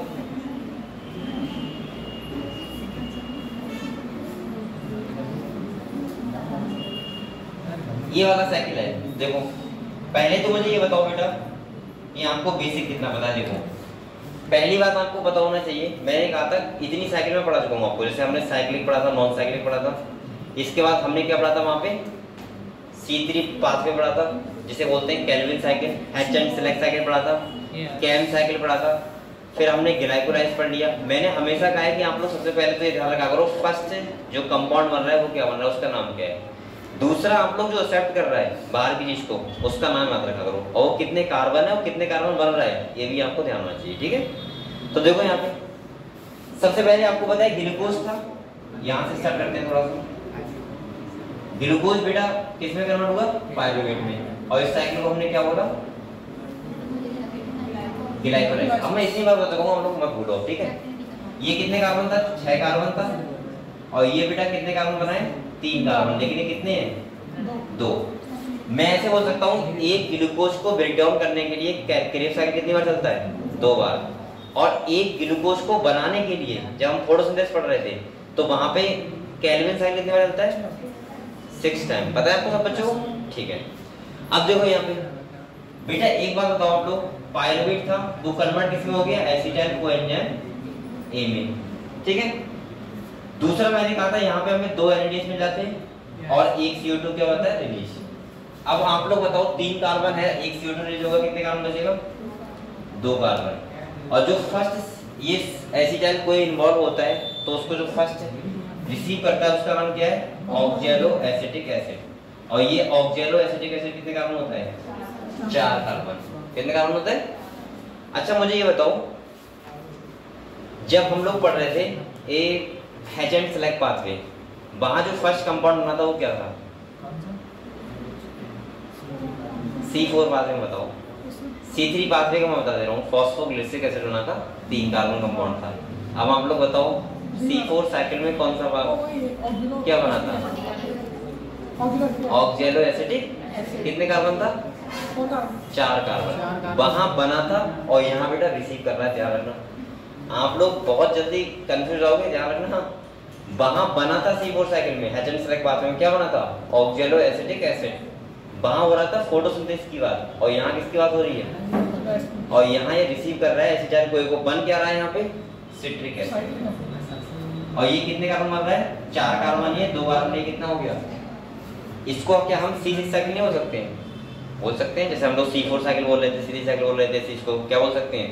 ये वाला साइकिल है। देखो पहले तो मुझे ये बताओ बेटा, ये आपको बेसिक कितना पता है। देखो पहली बात आपको पता होना चाहिए, मैंने कहा था इतनी साइकिल में पढ़ा चुका हूँ आपको। जैसे हमने साइक्लिक पढ़ा था, नॉन साइक्लिक पढ़ा था, इसके बाद हमने क्या पढ़ा था वहाँ पे, C3 पाथवे पढ़ा था, जिसे बोलते हैं केल्विन साइकिल, हेचेंट सेलेक्ट साइकिल पढ़ा था, कैम साइकिल पढ़ा था, फिर हमने ग्लाइकोलाइज पढ़ लिया। मैंने हमेशा कहा है कि आप लोग सबसे पहले तो ये ध्यान रखा करो, फर्स्ट जो कंपाउंड बन रहा है वो क्या बन रहा है, उसका नाम क्या है। दूसरा आप लोग जो एक्सेप्ट कर रहा है बाहर की चीज को, उसका नाम याद रखा करो, और कितने कार्बन है और कितने कार्बन बन रहा है, ये भी आपको ध्यान होना चाहिए। ठीक है। तो देखो यहाँ पे सबसे पहले आपको पता है ग्लूकोज था, यहाँ से स्टार्ट करते हैं थोड़ा सा। ग्लूकोज बेटा किस में कन्वर्ट हुआ, पायरुवेट में, और इस साइकिल को हमने क्या बोला, ग्लाइकोलाइज। अब मैं इतनी बार बताऊंगा, हम लोग मत भूलो। ठीक है। ये कितने कार्बन था, 6 कार्बन था, और ये बेटा कितने कार्बन बनाए, 3 कार्बन, लेकिन ये कितने हैं, 2। मैं ऐसे बोल सकता हूँ एक ग्लूकोज को ब्रेक डाउन करने के लिए क्रेब्स साइकिल कितनी बार चलता है, 2 बार। और एक ग्लूकोज को बनाने के लिए जब हम फोटोसिंथेसिस पढ़ रहे थे तो वहां पे केल्विन साइकिल कितनी बार चलता है, 6 टाइम। पता है आपको सब बच्चों को। ठीक है। अब देखो यहाँ पे बेटा एक बात बताओ आप लोग, पायरुवेट था वो कन्वर्ट किसमें हो गया, एसिटाइल कोएंजाइम ए में। ठीक है। दूसरा मैंने कहा था यहाँ पे हमें 2 एनएडीएस मिल जाते हैं और एक CO2 क्या होता है, रिलीज। अब आप लोग बताओ 3 कार्बन है, एक CO2 रिलीज होगा, कितने कार्बन बचेगा, 2 कार्बन। और जो फर्स्ट ये एसिटाइल कोई इन्वॉल्व होता है तो उसको जो फर्स्ट रिसीव करता है उसका नाम क्या है, ऑक्जेलो एसिटिक एसिड। और ये ऑक्जेलो एसिटिक एसिड कितने कार्बन होता है, 4 कार्बन। कितने कार्बन होता है। अच्छा मुझे ये बताओ, जब हम लोग पढ़ रहे थे एक हेचेंट सेलेक्ट पाथवे, वहां जो फर्स्ट कंपाउंड बना था वो क्या था, C4 पाथवे में बताओ। C3 पाथवे का मैं बता दे रहा हूँ, फॉस्फोग्लिसरिक एसिड बना था, 3 कार्बन कंपाउंड था। अब आप लोग बताओ C4 साइकिल में कौन सा क्या बना था, ऑक्जेलो एसिटिक, कितने कार्बन था, होता 4 कार्बन वहां बना था और यहाँ बेटा रिसीव कर रहा है। ध्यान रखना, आप लोग बहुत जल्दी कंफ्यूज होगे। ध्यान रखना, वहां बना था C4 साइकिल में HN सेलेक्ट बात में क्या बना था, ऑक्जेलो एसिटिक एसिड। वहां हो रहा था फोटोसिंथेसिस की बात, और यहाँ किसकी बात हो रही है, और यहाँ ये रिसीव कर रहा है एसिटाइल कोई को, बन क्या रहा है यहाँ पे सिट्रिक एसिड। और ये कितने कार्बन बन रहा है, 4 कार्बन, ये 2 कार्बन, ये कितना हो गया। इसको क्या हम C6 साइकिल नहीं बोल सकते हैं, बोल सकते हैं। जैसे हम लोग C4 साइकिल बोल रहे थे, C3 साइकिल बोल रहे थे, इसको क्या बोल सकते हैं,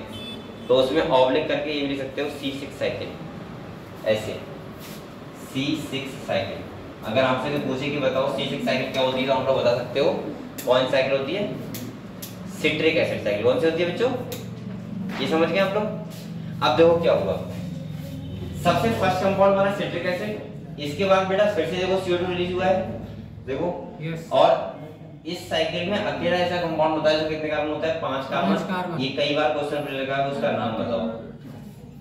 तो उसमें ऑब्लिक करके ये भी लिख सकते हो C6 साइकिल, ऐसे C6 साइकिल। अगर आपसे कोई पूछे कि बताओ C6 साइकिल क्या होती है, तो आप लोग बता सकते हो कौन सी साइकिल होती है, सिट्रिक एसिड साइकिल। कौन सी होती है बच्चों, ये समझ गए आप लोग। अब देखो क्या हुआ, सबसे फर्स्ट कंपाउंड बना सिट्रिक एसिड, इसके बाद बेटा फिर से देखो CO2 रिलीज हुआ है, देखो और इस साइकिल में अकेला ऐसा कंपाउंड होता है जो कितने कार्बन होता है, 5 कार्बन। ये कई बार क्वेश्चन पूछ लगा है, उसका नाम बताओ,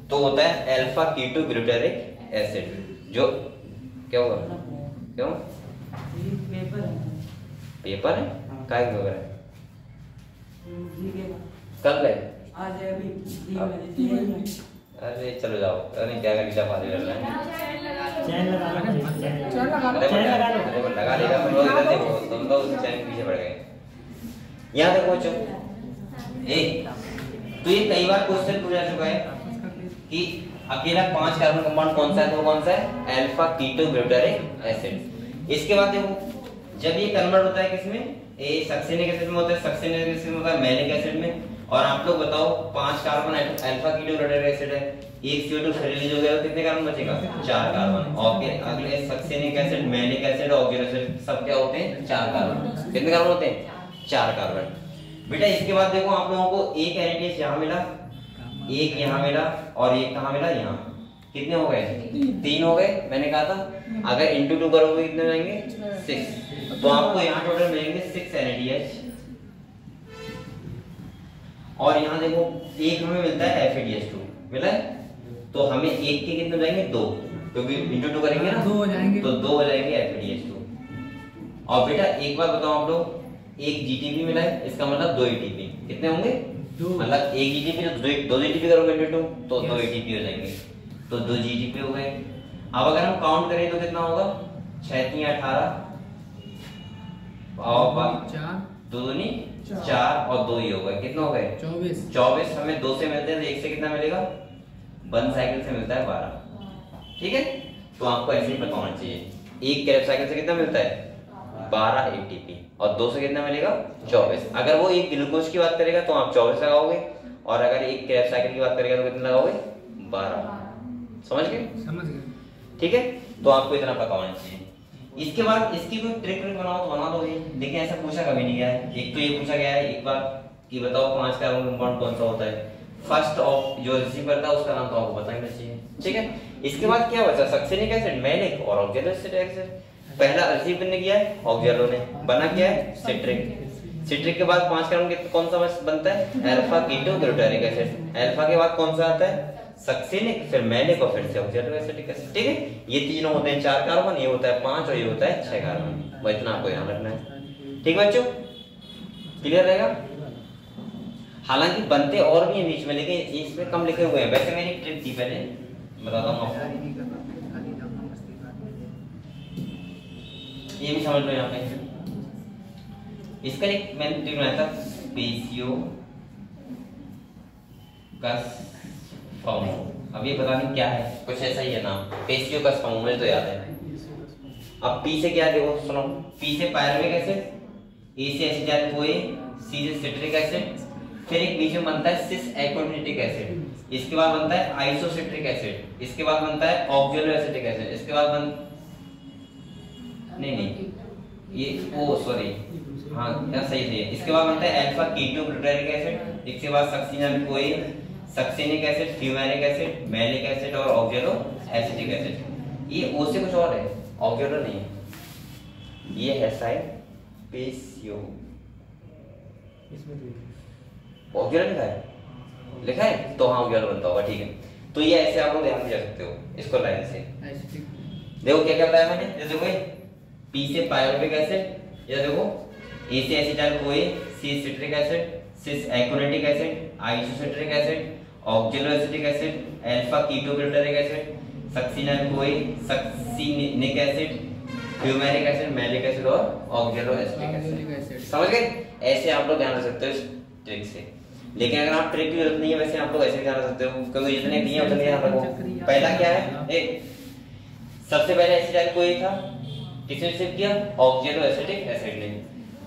तो होता है अल्फा कीटो ग्लूटारिक एसिड। जो क्या हुआ, क्यों पेपर है, काय पेपर है, कल है, अरे चलो जाओ, अरे क्या नीचा पानी कर रहा है, चैन लगा लो, चैन लगा लो, चैन लगा लो, अरे वो लगा लेगा, तुम लोग इधर देखो, तुम लोग चैन पीछे पड़ गए। यहाँ देखो बच्चों, तो ये कई बार क्वेश्चन पूछा चुका है कि अकेला 5 कार्बन कंपाउंड कौन सा है, तो कौन सा है, अल्फा कीटो ग्लूटारिक एसिड। इसके बाद देखो जब ये कन्वर्ट होता है किसमें, ए सक्सेनिक एसिड में होता है, सक्सेनिक एसिड में होता है मैलिक एसिड में। और आप लोग बताओ 5 carbon alpha keto glutaric acid है, एक CO2 रिलीज हो गया तो कितने कार्बन बचेगा, 4 कार्बन। और अगले succinic acid, malic acid, ऑक्जेलो acid सब क्या होते हैं, 4 कार्बन। कितने कार्बन होते हैं, 4 कार्बन। बेटा इसके बाद देखो आप लोगों को एक एनएडीएच यहाँ मिला, एक यहाँ मिला, और एक कहाँ मिला, यहाँ। कितने हो गए, 3 हो गए। मैंने कहा था अगर इंटू 2 करोगे कितने हो जाएंगे, 6। तो आपको यहाँ टोटल मिलेंगे 6 NaDH। और यहाँ देखो एक हमें मिलता है FeDH2 मिला है, तो हमें एक के कितने हो जाएंगे, 2, क्योंकि इंटू 2 करेंगे ना, 2 हो जाएंगे, तो 2 हो जाएंगे FeDH2। और बेटा एक बार बताओ आप लोग, एक GTP मिला है, इसका मतलब 2 ATP। कितने होंगे, मतलब एक GTP तो 2 GTP करोगे इंटू 2 तो 2 ATP हो जाएंगे, तो 2 GTP हो गए। अब अगर हम काउंट करें तो कितना होगा, 6 3 18 और 2 दूनी 4 और 2 ही हो गए, कितना हो गए, 24। हमें 2 से मिलते हैं तो 1 से कितना मिलेगा, 1 साइकिल से मिलता है 12। ठीक है, तो आपको ऐसे ही पता होना चाहिए, एक कैरेब साइकिल से कितना मिलता है, 12 ATP, और 2 से कितना मिलेगा, 24। अगर वो एक ग्लूकोज की बात करेगा तो आप 24 लगाओगे, और अगर एक कैरेब साइकिल की बात करेगा तो कितना लगाओगे, 12। समझ गए, ठीक है। तो आपको इतना पता होना चाहिए। इसके बाद इसकी कोई ट्रिक बनाओ तो बना दोगे, लेकिन ऐसा पूछा कभी नहीं गया है। एक तो ये पूछा गया है एक बार कि बताओ 5 कार्बन कंपाउंड कौन सा होता है, फर्स्ट ऑफ जो रिसीव करता है उसका नाम तो आपको पता ही नहीं चाहिए। ठीक है, इसके बाद क्या बचा, सक्सेनिक एसिड, मैलिक और ऑक्जेलो एसिड। पहला रिसीव करने किया है ऑक्जेलो ने, बना क्या है, सिट्रिक। सिट्रिक के बाद 5 कार्बन कौन सा बनता है, alpha keto glutaric acid. Alpha के बाद कौन सा आता है, सक्सेनिक, फिर मैलिक और फिर से ऑक्जेलो एसिटिक एसिड। ठीक है, ये तीनों होते हैं 4 कार्बन, ये होता है 5 और ये होता है 6 कार्बन। बस इतना आपको ध्यान रखना है। ठीक बच्चों, क्लियर रहेगा। हालांकि बनते और भी हैं बीच में, लेकिन इसमें कम लिखे हुए हैं। वैसे मेरी ट्रिक थी, पहले बताता हूँ आपको, ये भी समझ लो। यहाँ पे इसका एक मैंने ट्रिक बनाया था, पेशियो कस फाउंड। अब ये पता नहीं क्या है, कुछ ऐसा ही है नाम, पेशियो कस फाउंड, मुझे तो याद है। अब पी से क्या देखो, सुनो, पी से पायरुविक एसिड, ए से एसिटाइल कोए, सी से सिट्रिक एसिड, फिर एक बीच में बनता है सिस एकोनिटिक एसिड, इसके बाद बनता है आइसोसिट्रिक एसिड, इसके बाद बनता है ऑक्जेलो एसिटिक एसिड, इसके बाद नहीं ये ओ सॉरी हाँ क्या सही है, इसके बाद बनता है अल्फा कीटो ग्लूटारिक एसिड, इसके बाद सक्सेनिक कोए, succinic acid, fumaric acid, malic acid और ऑक्जेलो एसिटिक एसिड। ये ओ से कुछ और है, ऑक्जेलो नहीं है, ये है साइड पेशियो, ऑक्जेलो लिखा है तो हाँ ऑक्जेलो बनता होगा। ठीक है, तो ये ऐसे आप लोग ध्यान दे सकते हो इसको लाइन से। देखो क्या क्या बताया मैंने, ये देखो पी से पायरुविक एसिड, ये देखो ए से acetyl CoA, C citric acid, cis aconitic acid, isocitric acid, oxaloacetic acid, alpha ketoglutaric acid, succinyl CoA, succinic acid, fumaric acid, malic acid और ऑक्जेलो एसिटिक एसिड। समझ गए? ऐसे आप लोग ध्यान रख सकते हो इस ट्रिक से। लेकिन अगर आप ट्रिक की जरूरत नहीं है वैसे आप लोग ऐसे ध्यान रख सकते हो, क्योंकि जितने दिए उतने ध्यान रखो। पहला क्या है, एक सबसे पहले एसिटाइल-CoA था, किसने सिप किया? ऑक्जेलो एसिटिक एसिड ने,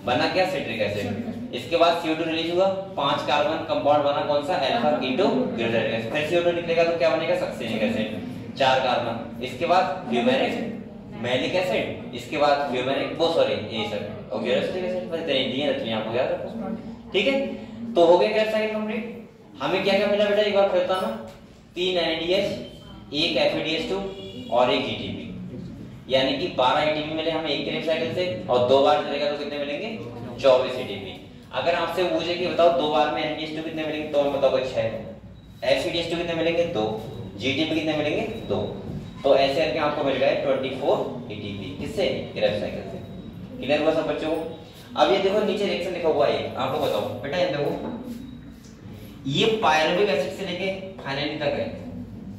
बना क्या? Citric acid. इसके बाद CO2 रिलीज हुआ, 5 कार्बन कंपाउंड बना, कौन सा? Alpha ketoglutaric acid. फिर CO2 निकलेगा तो क्या बनेगा? Succinic acid, 4 carbon. इसके बाद फ्यूमेरिक मैलिक एसिड, इसके बाद फ्यूमेरिक ये सब ऑक्जेलो एसिटिक एसिड। बस इतने दिए रखने आपको याद रखो, ठीक है? तो हो गया क्या साइकिल कंप्लीट? हमें क्या क्या मिला बेटा, एक बार फिर बताना। 3 NADH, 1 FADH2 और 1 GTP, यानी कि 12 ATP मिले हमें एक क्रेब साइकिल से, और 2 बार चलेगा तो कितने मिलेंगे? 24 ATP। अगर आपसे पूछे कि बताओ 2 बार में NADH2 कितने मिलेंगे, तो मैं बताऊंगा 6, FADH2 कितने मिलेंगे? 2, GTP कितने मिलेंगे? 2। तो ऐसे करके आपको मिल गए 24 ATP, किससे? क्रेब साइकिल से। क्लियर हुआ सब बच्चों को? अब ये देखो नीचे रिएक्शन लिखा हुआ है, आप लोग बताओ बेटा, ये देखो ये पायरुविक एसिड से लेके फाइनल तक है,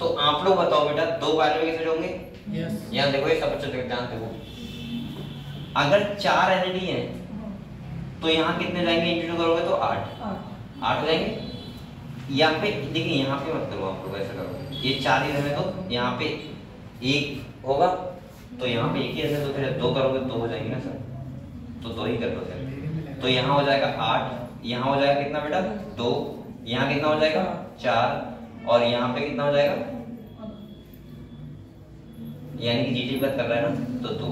तो आप लोग बताओ बेटा 2 पायरुविक एसिड होंगे? यस। यहाँ देखो ये सब बच्चों ध्यान देखो, अगर 4 NAD है तो यहाँ कितने जाएंगे? इंटू करोगे तो 8 हो जाएंगे। यहाँ पे देखिए, यहाँ पे मत करो आप लोग, ऐसा करो, ये 4 ही रहने दो, यहाँ पे 1 होगा तो यहाँ पे 1 ही रहने दो, फिर 2 करोगे 2 हो जाएंगे ना सर, तो 2 ही कर दो फिर। तो यहाँ हो जाएगा 8, यहाँ हो जाएगा कितना बेटा? 2, यहाँ कितना हो जाएगा? 4, और यहाँ पे कितना हो जाएगा? यानी कि GTP बात कर रहा है ना, तो 2।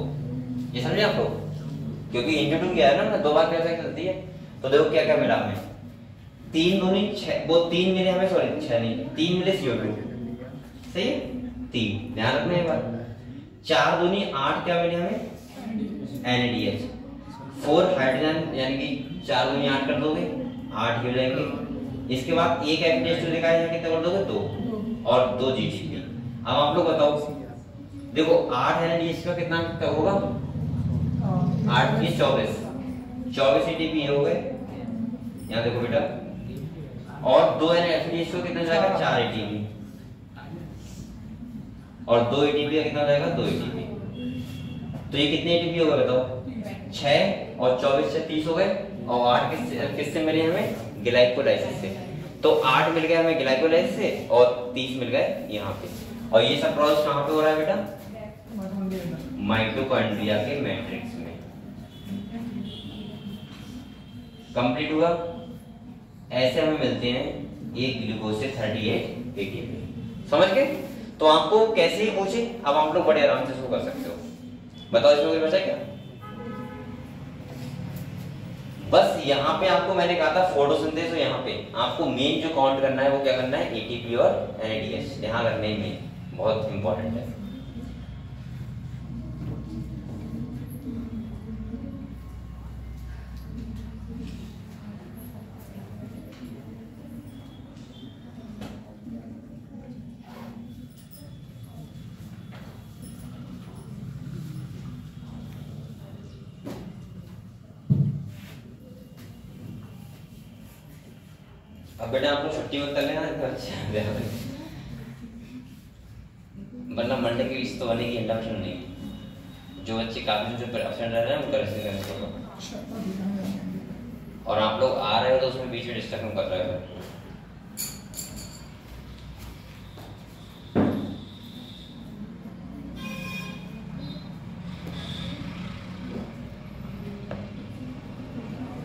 ये समझे आप लोग? क्योंकि इंटू क्या है ना, 2 बार कैसे चलती है। तो देखो क्या क्या मिला हमें, 3 दूनी 6, वो 3 मिले हमें, सॉरी 6 नहीं, 3 मिले CO2, सही है? 3 ध्यान रखना है बात। 4 दूनी 8 क्या मिले हमें? NADH। 4 हाइड्रोजन, यानी कि 4 दूनी 8 कर दोगे, 8 हो जाएंगे। इसके बाद 1 FADH2 लिखा है, कितने कर दोगे? 2, और 2 GTP। अब आप लोग बताओ, देखो 8 NADH का कितना होगा? 8 की 24 ATP हो गए, यहाँ देखो बेटा, और 2 FADH2 का कितना जाएगा? 4 ATP, और 2 ATP का कितना जाएगा? 2 ATP। तो ये कितने ATP होगा बताओ? 6 और 24 से 30 हो गए, और 8 किससे मिले हमें? ग्लाइकोलाइसिस से। तो 8 मिल गए हमें ग्लाइकोलाइसिस से, और 30 मिल गए यहाँ पे। और ये सब प्रोसेस कहाँ पे हो रहा है बेटा? माइटोकॉन्ड्रिया के मैट्रिक्स में। कंप्लीट हुआ। ऐसे हमें मिलते हैं एक ग्लूकोज से 38 ATP। समझ गए? तो आपको कैसे ही पूछे, अब आप लोग बड़े आराम से इसको कर सकते हो। बताओ इसमें कोई बचा क्या? बस यहाँ पे आपको मैंने कहा था फोटोसिंथेसिस, तो यहाँ पे आपको मेन जो काउंट करना है वो क्या करना है? ATP और NADH यहाँ करने में बहुत इंपॉर्टेंट है। अब बेटा आप लोग छुट्टी मत कर लेना, वरना मंडे की लिस्ट तो बनेगी, इंडक्शन नहीं। जो बच्चे काफी दिन से एब्सेंट रह रहे हैं उनका रेसिडेंस होगा, और आप लोग आ रहे हो तो उसमें बीच में डिस्कशन कर रहे हो।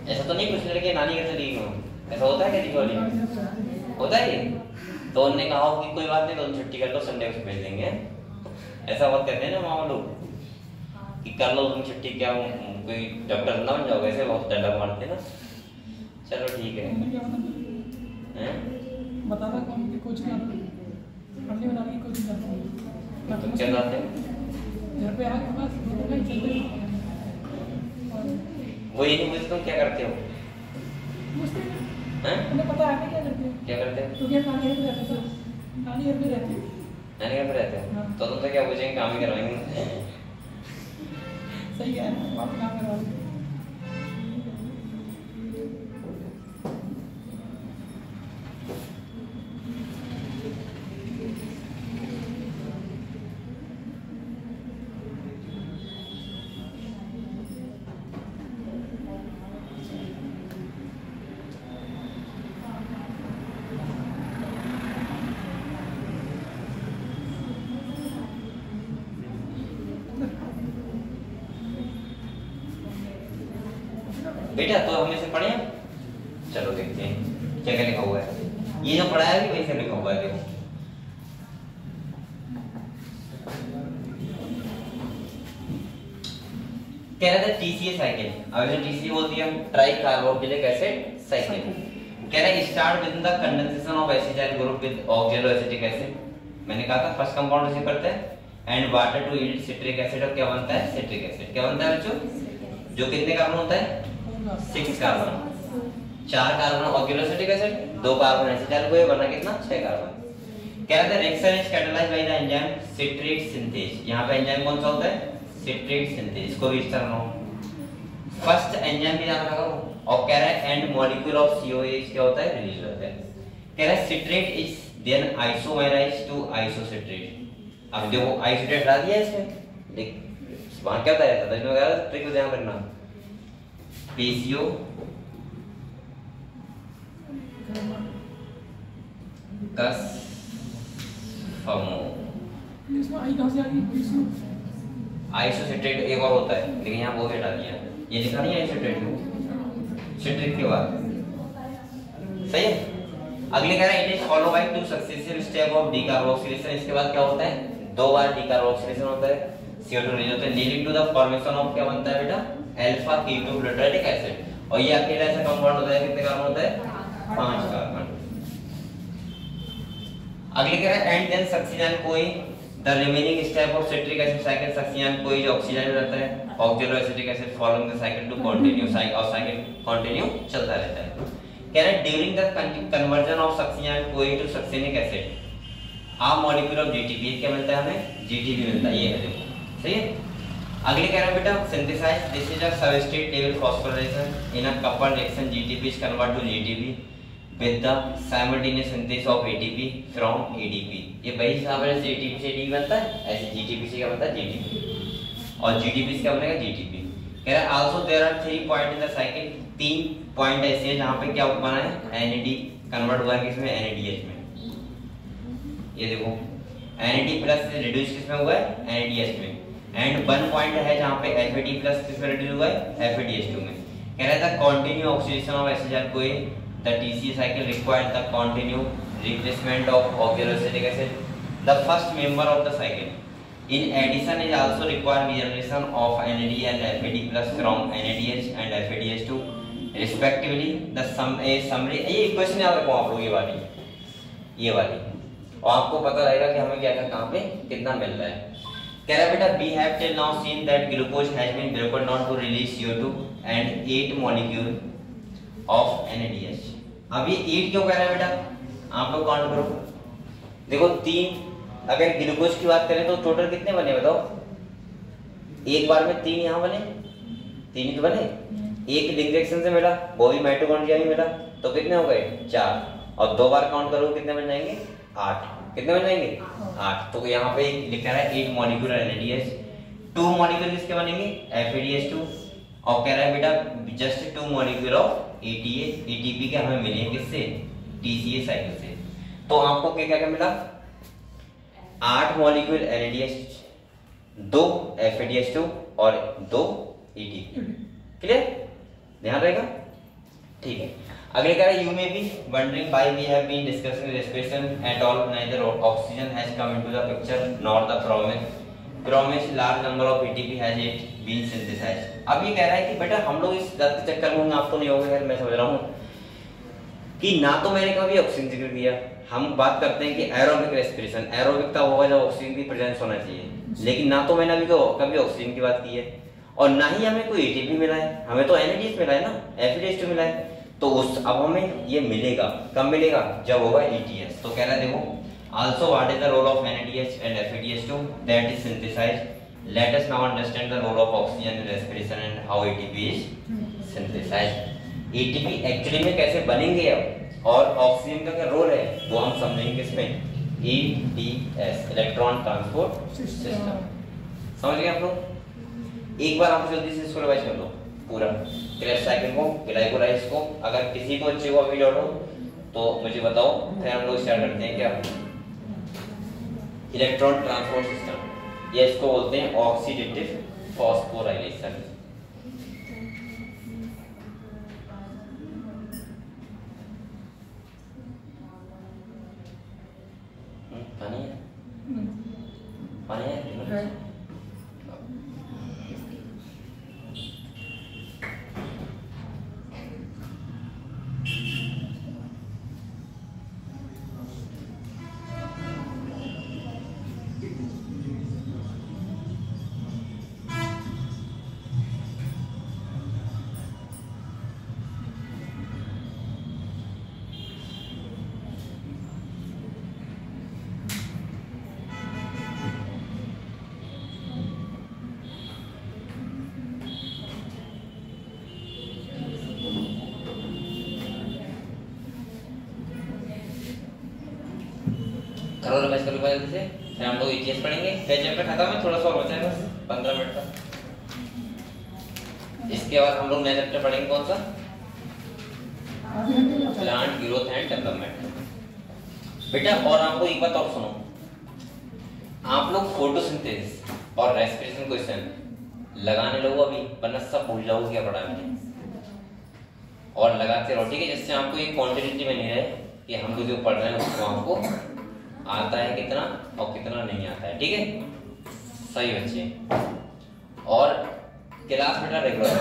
ऐसा तो नहीं कुछ लड़के नानी घर चली गई, ऐसा होता है क्या? दीपावली होता है ये? तो उन्होंने कहा हो कि कोई बात नहीं, तो छुट्टी कर लो, संडे को भेज देंगे। ऐसा बात कहते हैं ना मामा लोग कि कर लो तुम छुट्टी, क्या कोई डॉक्टर ना बन जाओगे, ऐसे बहुत डंडा मारते ना। चलो ठीक है। बता रहा कौन की कोचिंग हमने बनाने की कोचिंग करता हूं। तुम क्या करते हो? घर पे आके बस वो ये नहीं पूछते तुम क्या करते हो? उन्हें पता है क्या करते हो? क्या करते हो? तो क्या नानी घर पे रहते हो? नानी घर पे रहते हो? नानी घर पे रहते हो? तो तुमसे क्या पूछेंगे? काम ही करवाएंगे। सही है, आप काम करवाओगे। बेटा तो हम इसे पढ़े हैं? चलो देखते हैं क्या क्या लिखा हुआ है। ये जो पढ़ा है वैसे लिखा हुआ है, देखो कह रहा था TCA साइकिल। अब जो TCA बोलती है ट्राई कार्बोक्सिलिक एसिड साइकिल। कह रहा है start with the condensation of acetyl group with oxaloacetic acid. मैंने कहा था फर्स्ट कंपाउंड रिसीव करते हैं and water to yield citric acid. और क्या बनता है? Citric acid. क्या बनता है बच्चों? जो कितने कार्बन होता है? 6 carbon. 4 carbon oxalo acetic acid, 2 carbon acetyl group, बना कितना? 6 कार्बन। कह रहा था reaction is catalysed by the enzyme citrate synthase. यहां पे एंजाइम कौन सा होता है? Citrate synthase. इसको भी इस तरह लो, फर्स्ट एंजाइम भी याद रखा करो। और कह रहा है एंड मॉलिक्यूल ऑफ COH क्या होता है? रिलीज होता है। कह रहा है citrate is then isomerised to isocitrate. अब देखो आइसोसिट्रेट ला दिया इसमें, देख वहां क्या बताया था इसमें, क्या ट्रिक को ध्यान रखना। PCO कस फमो, इसमें आई कहां से आ गई? इसमें आइसोसिट्रेट एक और होता है लेकिन यहाँ वो भी हटा दिया। ये लिखा नहीं है आइसोसिट्रेट को, सिट्रिक के बाद। सही है। अगले कह रहा है it is follow by 2 successive step of decarboxylation. इसके बाद क्या होता है? 2 बार डीकार्बोक्सिलेशन होता है, CO2 रिलीज होता है, leading to the formation of क्या बनता है बेटा? Alpha ketoglutaric acid. और ये अकेला ऐसा कंपाउंड होता है, कितने कार्बन होता है? 5 कार्बन। अगले कह रहा है and then succinyl CoA the remaining step of citric acid cycle succinyl CoA जो ऑक्सीजन रहता है oxaloacetic acid following the cycle to continue cycle continue चलता रहता है। कह रहा है during the conversion of succinyl CoA to succinic acid a molecule of GTP। क्या मिलता है हमें? GTP मिलता है। ये है देखो, सही है। अगले कह रहा है बेटा synthesise this is a substrate level phosphorylation in a couple reaction GTP is converted to GTP with the simultaneous synthesis of ATP from ADP। ये वही हिसाब है जैसे ATP से ADP बनता है, ऐसे GTP से क्या बनता है? GTP। और GTP से क्या बनेगा? GTP। कह रहा है also there are 3 point in the cycle. 3 point ऐसे हैं जहां पे क्या बना है? NAD कन्वर्ट हुआ है किसमें? NADH में। ये देखो NAD प्लस से रिड्यूस किसमें हुआ है? NADH में। एंड 1 पॉइंट है जहां पे FAD प्लस किसमें रिड्यूस हुआ है? FADH2 में। कह रहा था कंटिन्यू ऑक्सीडेशन ऑफ एसिड कोई the TCA cycle required the continued replacement of oxaloacetic acid, the first member of the cycle. In addition, is also required regeneration of NAD and FAD plus from NADH and FADH2 respectively. The summary ये equation याद रखो आप लोग, ये वाली और आपको पता रहेगा कि हमें क्या क्या कहाँ पे कितना मिल रहा है। कह रहा बेटा we have till now seen that glucose has been broken down to release CO2 and 8 molecule of NADH। अब ये 8 क्यों कह रहा है बेटा? आप लोग काउंट करो, देखो 3 अगर ग्लूकोज की बात करें तो टोटल कितने बने बताओ? एक बार में 3 यहाँ बने, 3 ही तो बने। एक लिंक रिएक्शन से मिला, वो भी माइटोकॉन्ड्रिया में मिला, तो कितने हो गए? 4। और 2 बार काउंट करोगे कितने बन जाएंगे? 8। कितने बन जाएंगे? 8। तो यहाँ पे लिखा है 8 मॉलिक्यूलर NADH। 2 मॉलिक्यूल किसके बनेंगे? FADH2। और कह रहा है बेटा जस्ट 2 मॉलिक्यूल ऑफ ATP के हमें मिले किससे? TCA साइकिल से। तो आपको क्या क्या मिला? 8 मॉलिक्यूल NADH, 2 FADH2 और 2 ATP। क्लियर? ध्यान रहेगा? ठीक है। अगले कह रहा है you may be wondering why we have been discussing respiration at all, neither oxygen has come into the picture nor the from large number of ATP has it been synthesised. अब ये कह रहा है कि बेटा हम लोग इस बात के चक्कर में, आप तो नहीं होगे, मैं समझ रहा हूँ कि ना तो मैंने कभी ऑक्सीजन जिक्र किया। हम बात करते हैं कि एरोबिक रेस्पिरेशन, एरोबिक तब होगा जब ऑक्सीजन की प्रेजेंस होना चाहिए, लेकिन ना तो मैंने अभी कभी ऑक्सीजन की बात की है और ना ही हमें कोई ATP मिला है, हमें तो NADH मिला है ना, FADH2 मिला है। तो उस अब हमें ये मिलेगा, कब मिलेगा? जब होगा ETS। तो कह रहा है देखो also what is the role of NADH and FADH2 that is synthesized. Let us now understand the role of oxygen in respiration and how ATP is synthesized. ATP actually में कैसे बनेंगे अब और ऑक्सीजन का क्या रोल है वो हम समझेंगे किसमें? ETS, electron transport system. समझ गए आप लोग? एक बार आप जल्दी से इसको रिवाइज कर लो पूरा क्रेश साइकिल को, ग्लाइकोलाइज को। अगर किसी को अच्छे को अभी डाउट हो तो मुझे बताओ, फिर हम लोग स्टार्ट करते हैं। क्या इलेक्ट्रॉन ट्रांसपोर्ट सिस्टम, ये इसको बोलते हैं ऑक्सीडेटिव फॉस्फोराइलेशन। करो रिवाइज करो जल्दी से। फिर हम लोग ETS पढ़ेंगे। फिर चैप्टर खत्म है, थोड़ा सा और बचा है बस 15 मिनट का। इसके बाद हम लोग नया चैप्टर पढ़ेंगे कौन सा? Plant growth and development. बेटा और आपको एक बात और सुनो, आप लोग फोटोसिंथेसिस और रेस्पिरेशन क्वेश्चन लगाने लगो अभी, वरना सब भूल जाओगे क्या पढ़ा मैंने। और लगाते रहो, ठीक है, जिससे आपको एक क्वांटिटी बनी रहे कि हम लोग जो पढ़ रहे हैं उसको आपको आता है कितना और कितना नहीं आता है, ठीक है। सही बच्चे। और क्लास बेटा रेगुलर है,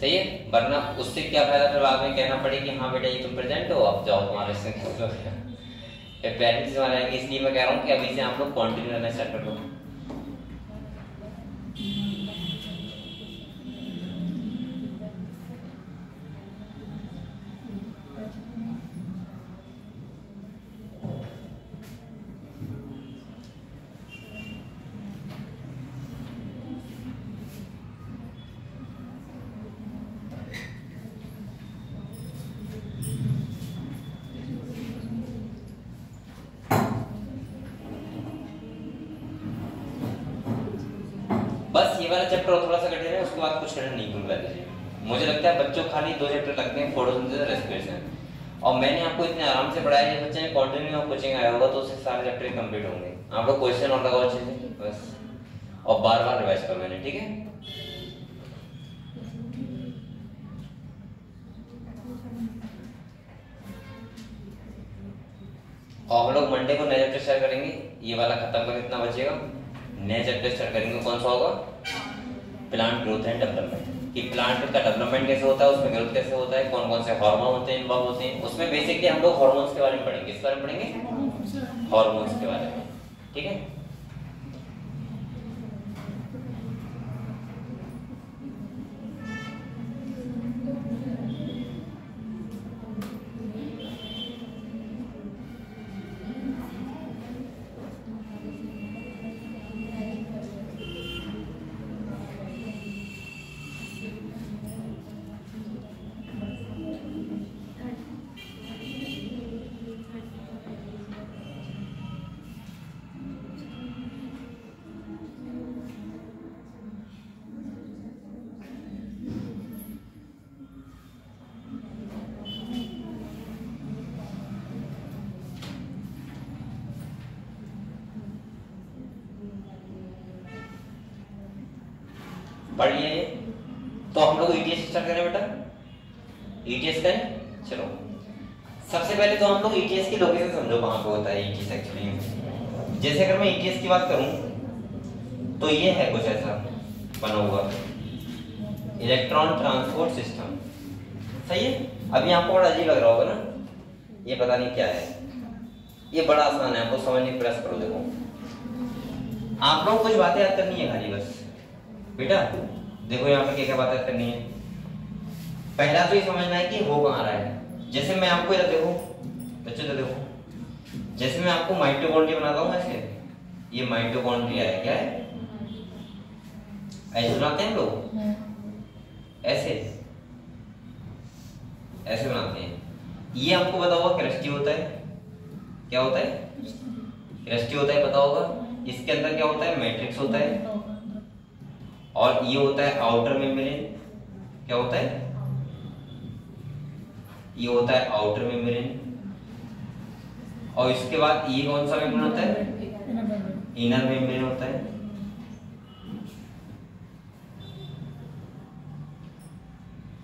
सही है, वरना उससे क्या फायदा, फिर बाद में कहना पड़े कि हाँ बेटा ये तुम प्रेजेंट हो, अब जाओ तुम्हारे से पेरेंट्स हमारे आएंगे। इसलिए मैं कह रहा हूँ कि अभी से आप लोग कंटिन्यू रहना स्टार्ट कर दो। बस ये वाला चैप्टर थोड़ा सा कठिन है, उसके बाद कुछ कठिन नहीं भूल दीजिए। मुझे लगता है बच्चों खाली 2 चैप्टर लगते हैं, फोटोसिंथेसिस और रेस्पिरेशन। और मैंने आपको इतने आराम से पढ़ाया है, बच्चे ने कंटिन्यू कोचिंग आया होगा तो उससे सारे चैप्टर कंप्लीट होंगे। आप लोग क्वेश्चन और लगाओ अच्छे से बस, और बार-बार रिवाइज करो मैंने, ठीक है। और हम लोग मंडे को नया चैप्टर स्टार्ट करेंगे। ये वाला खत्म कर कितना बचेगा, नया चैप्टर स्टार्ट करेंगे। कौन सा होगा? Plant growth and development. कि प्लांट का डेवलपमेंट कैसे होता है, उसमें ग्रोथ कैसे होता है, कौन कौन से हार्मोन होते हैं इन्वॉल्व होते हैं। उसमें बेसिकली हम लोग हार्मोन्स के बारे में पढ़ेंगे। किस बारे में पढ़ेंगे? हार्मोन्स के बारे में, ठीक है। पढ़ लिया ये, तो हम लोग ETS स्टार्ट करें बेटा। ETS करें, चलो। सबसे पहले तो हम लोग ETS की लोकेशन समझो कहाँ पे होता है ETS एक्चुअली। जैसे अगर मैं ETS की बात करूं तो ये है कुछ ऐसा बना हुआ इलेक्ट्रॉन ट्रांसपोर्ट सिस्टम, सही है। अभी आपको बड़ा अजीब लग रहा होगा ना, ये पता नहीं क्या है। ये बड़ा आसान है, आपको समझने की प्रयास करो। देखो आप लोग कुछ बातें याद करनी है खाली बस बेटा। देखो यहाँ पर क्या बात करनी है। पहला तो ये समझना है कि हो कहाँ रहा है। जैसे मैं आपको इधर देखो बच्चों, तो देखो जैसे मैं आपको माइटोकॉन्ड्रिया बनाता हूँ ऐसे, ये माइटोकॉन्ड्रिया है, क्या है, ऐसे बनाते हैं लोग, ऐसे ऐसे बनाते हैं। ये आपको पता होगा क्रिस्टी होता है, क्या होता है, क्रिस्टी होता है, पता होगा। इसके अंदर क्या होता है, मैट्रिक्स होता है, और ये होता है आउटर मेम्ब्रेन, क्या होता है, ये होता है आउटर मेम्ब्रेन। और इसके बाद ये कौन सा मेम्ब्रेन होता है, इनर मेम्ब्रेन होता है।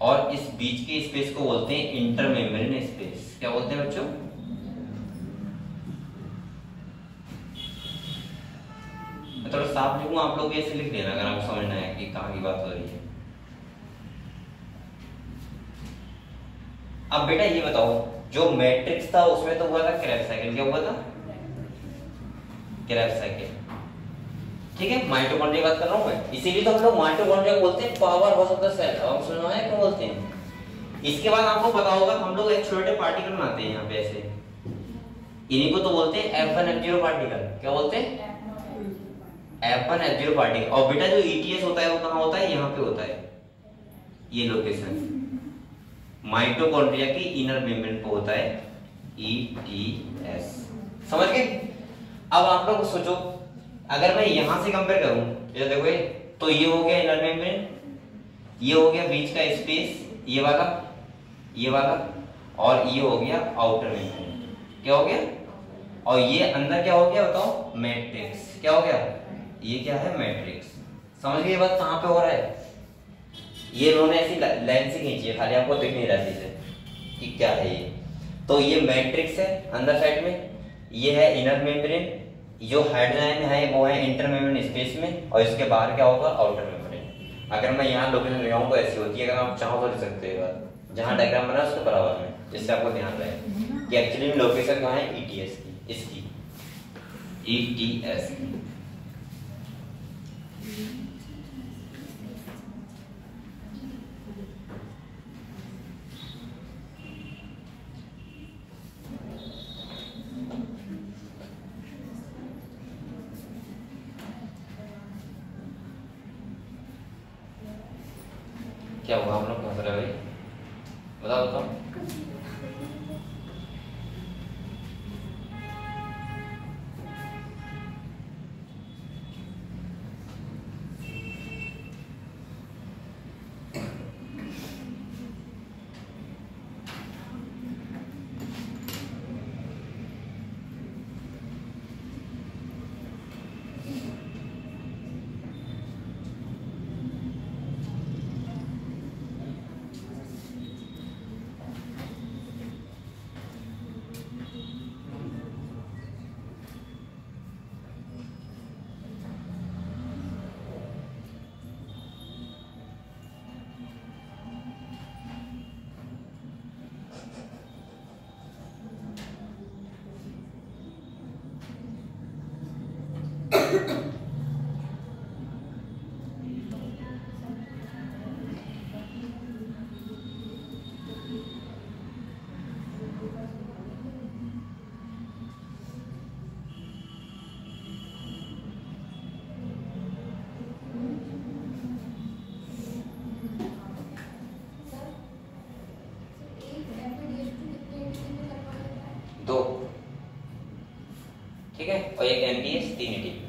और इस बीच के स्पेस को बोलते हैं इंटर मेम्ब्रेन स्पेस। क्या बोलते हैं बच्चों, थोड़ा साफ लिखूं, आप लोग ऐसे लिख देना अगर आपको समझना है कि कहाँ की बात हो रही है। अब बेटा ये बताओ, जो मैट्रिक्स था उसमें तो हुआ था क्रेब्स साइकिल। क्या हुआ था, क्रेब्स साइकिल, ठीक है। माइटोकॉन्ड्रिया बात कर रहा हूं मैं, इसीलिए तो हम लोग माइटोकॉन्ड्रिया बोलते हैं powerhouse of the cell. हम सुना है क्यों बोलते हैं। इसके बाद आपको पता होगा हम लोग एक छोटे पार्टिकल बनाते हैं यहाँ पे ऐसे, इन्हीं को तो बोलते हैं F1 F0 पार्टिकल। क्या बोलते हैं, F1 F0 पार्टिकल। और बेटा जो ETS होता है वो कहाँ होता है, यहाँ पे होता है, ये लोकेशन माइटोकॉन्ड्रिया की इनर मेम्ब्रेन पे होता है। ETS। समझ गए? अब आप लोग सोचो, अगर मैं यहां से कंपेयर करूं, ये देखो, तो ये हो गया इनर मेम्ब्रेन, ये हो गया बीच का स्पेस, ये वाला, और ये हो गया आउटर मेम्ब्रेन। क्या हो गया? और ये अंदर क्या हो गया बताओ? मैट्रिक्स। क्या हो गया? ये क्या है? मैट्रिक्स। समझ गए ये बात कहां पे हो रहा है? ये इन्होंने ऐसी लाइन से खींची है, खाली आपको दिख नहीं रहा चीजें कि क्या है ये। तो ये मैट्रिक्स है अंदर साइड में, ये है इनर मेम्ब्रेन, जो हाइड्रोजन है वो है इंटर मेम्ब्रेन स्पेस में, और इसके बाहर क्या होगा? Outer membrane. अगर मैं यहाँ लोकेशन लगाऊं तो ऐसी होती है, अगर आप चाहो तो लिख सकते हो जहां डायग्राम बना उसके बराबर में, जिससे आपको ध्यान रहे कि एक्चुअली में लोकेशन कहाँ है? ETS की, इसकी ETS की। क्या हुआ? हम लोग फंस रहे भाई, बताओ। दो, ठीक है, और एक MPS 3 ATP।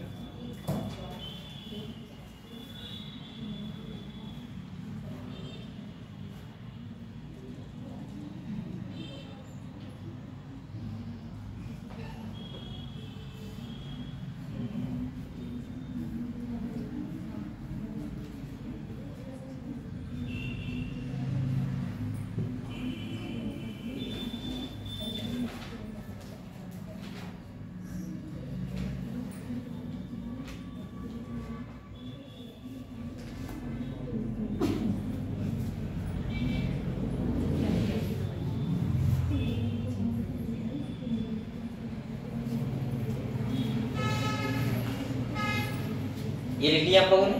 ये लिख लिया आप लोगों ने?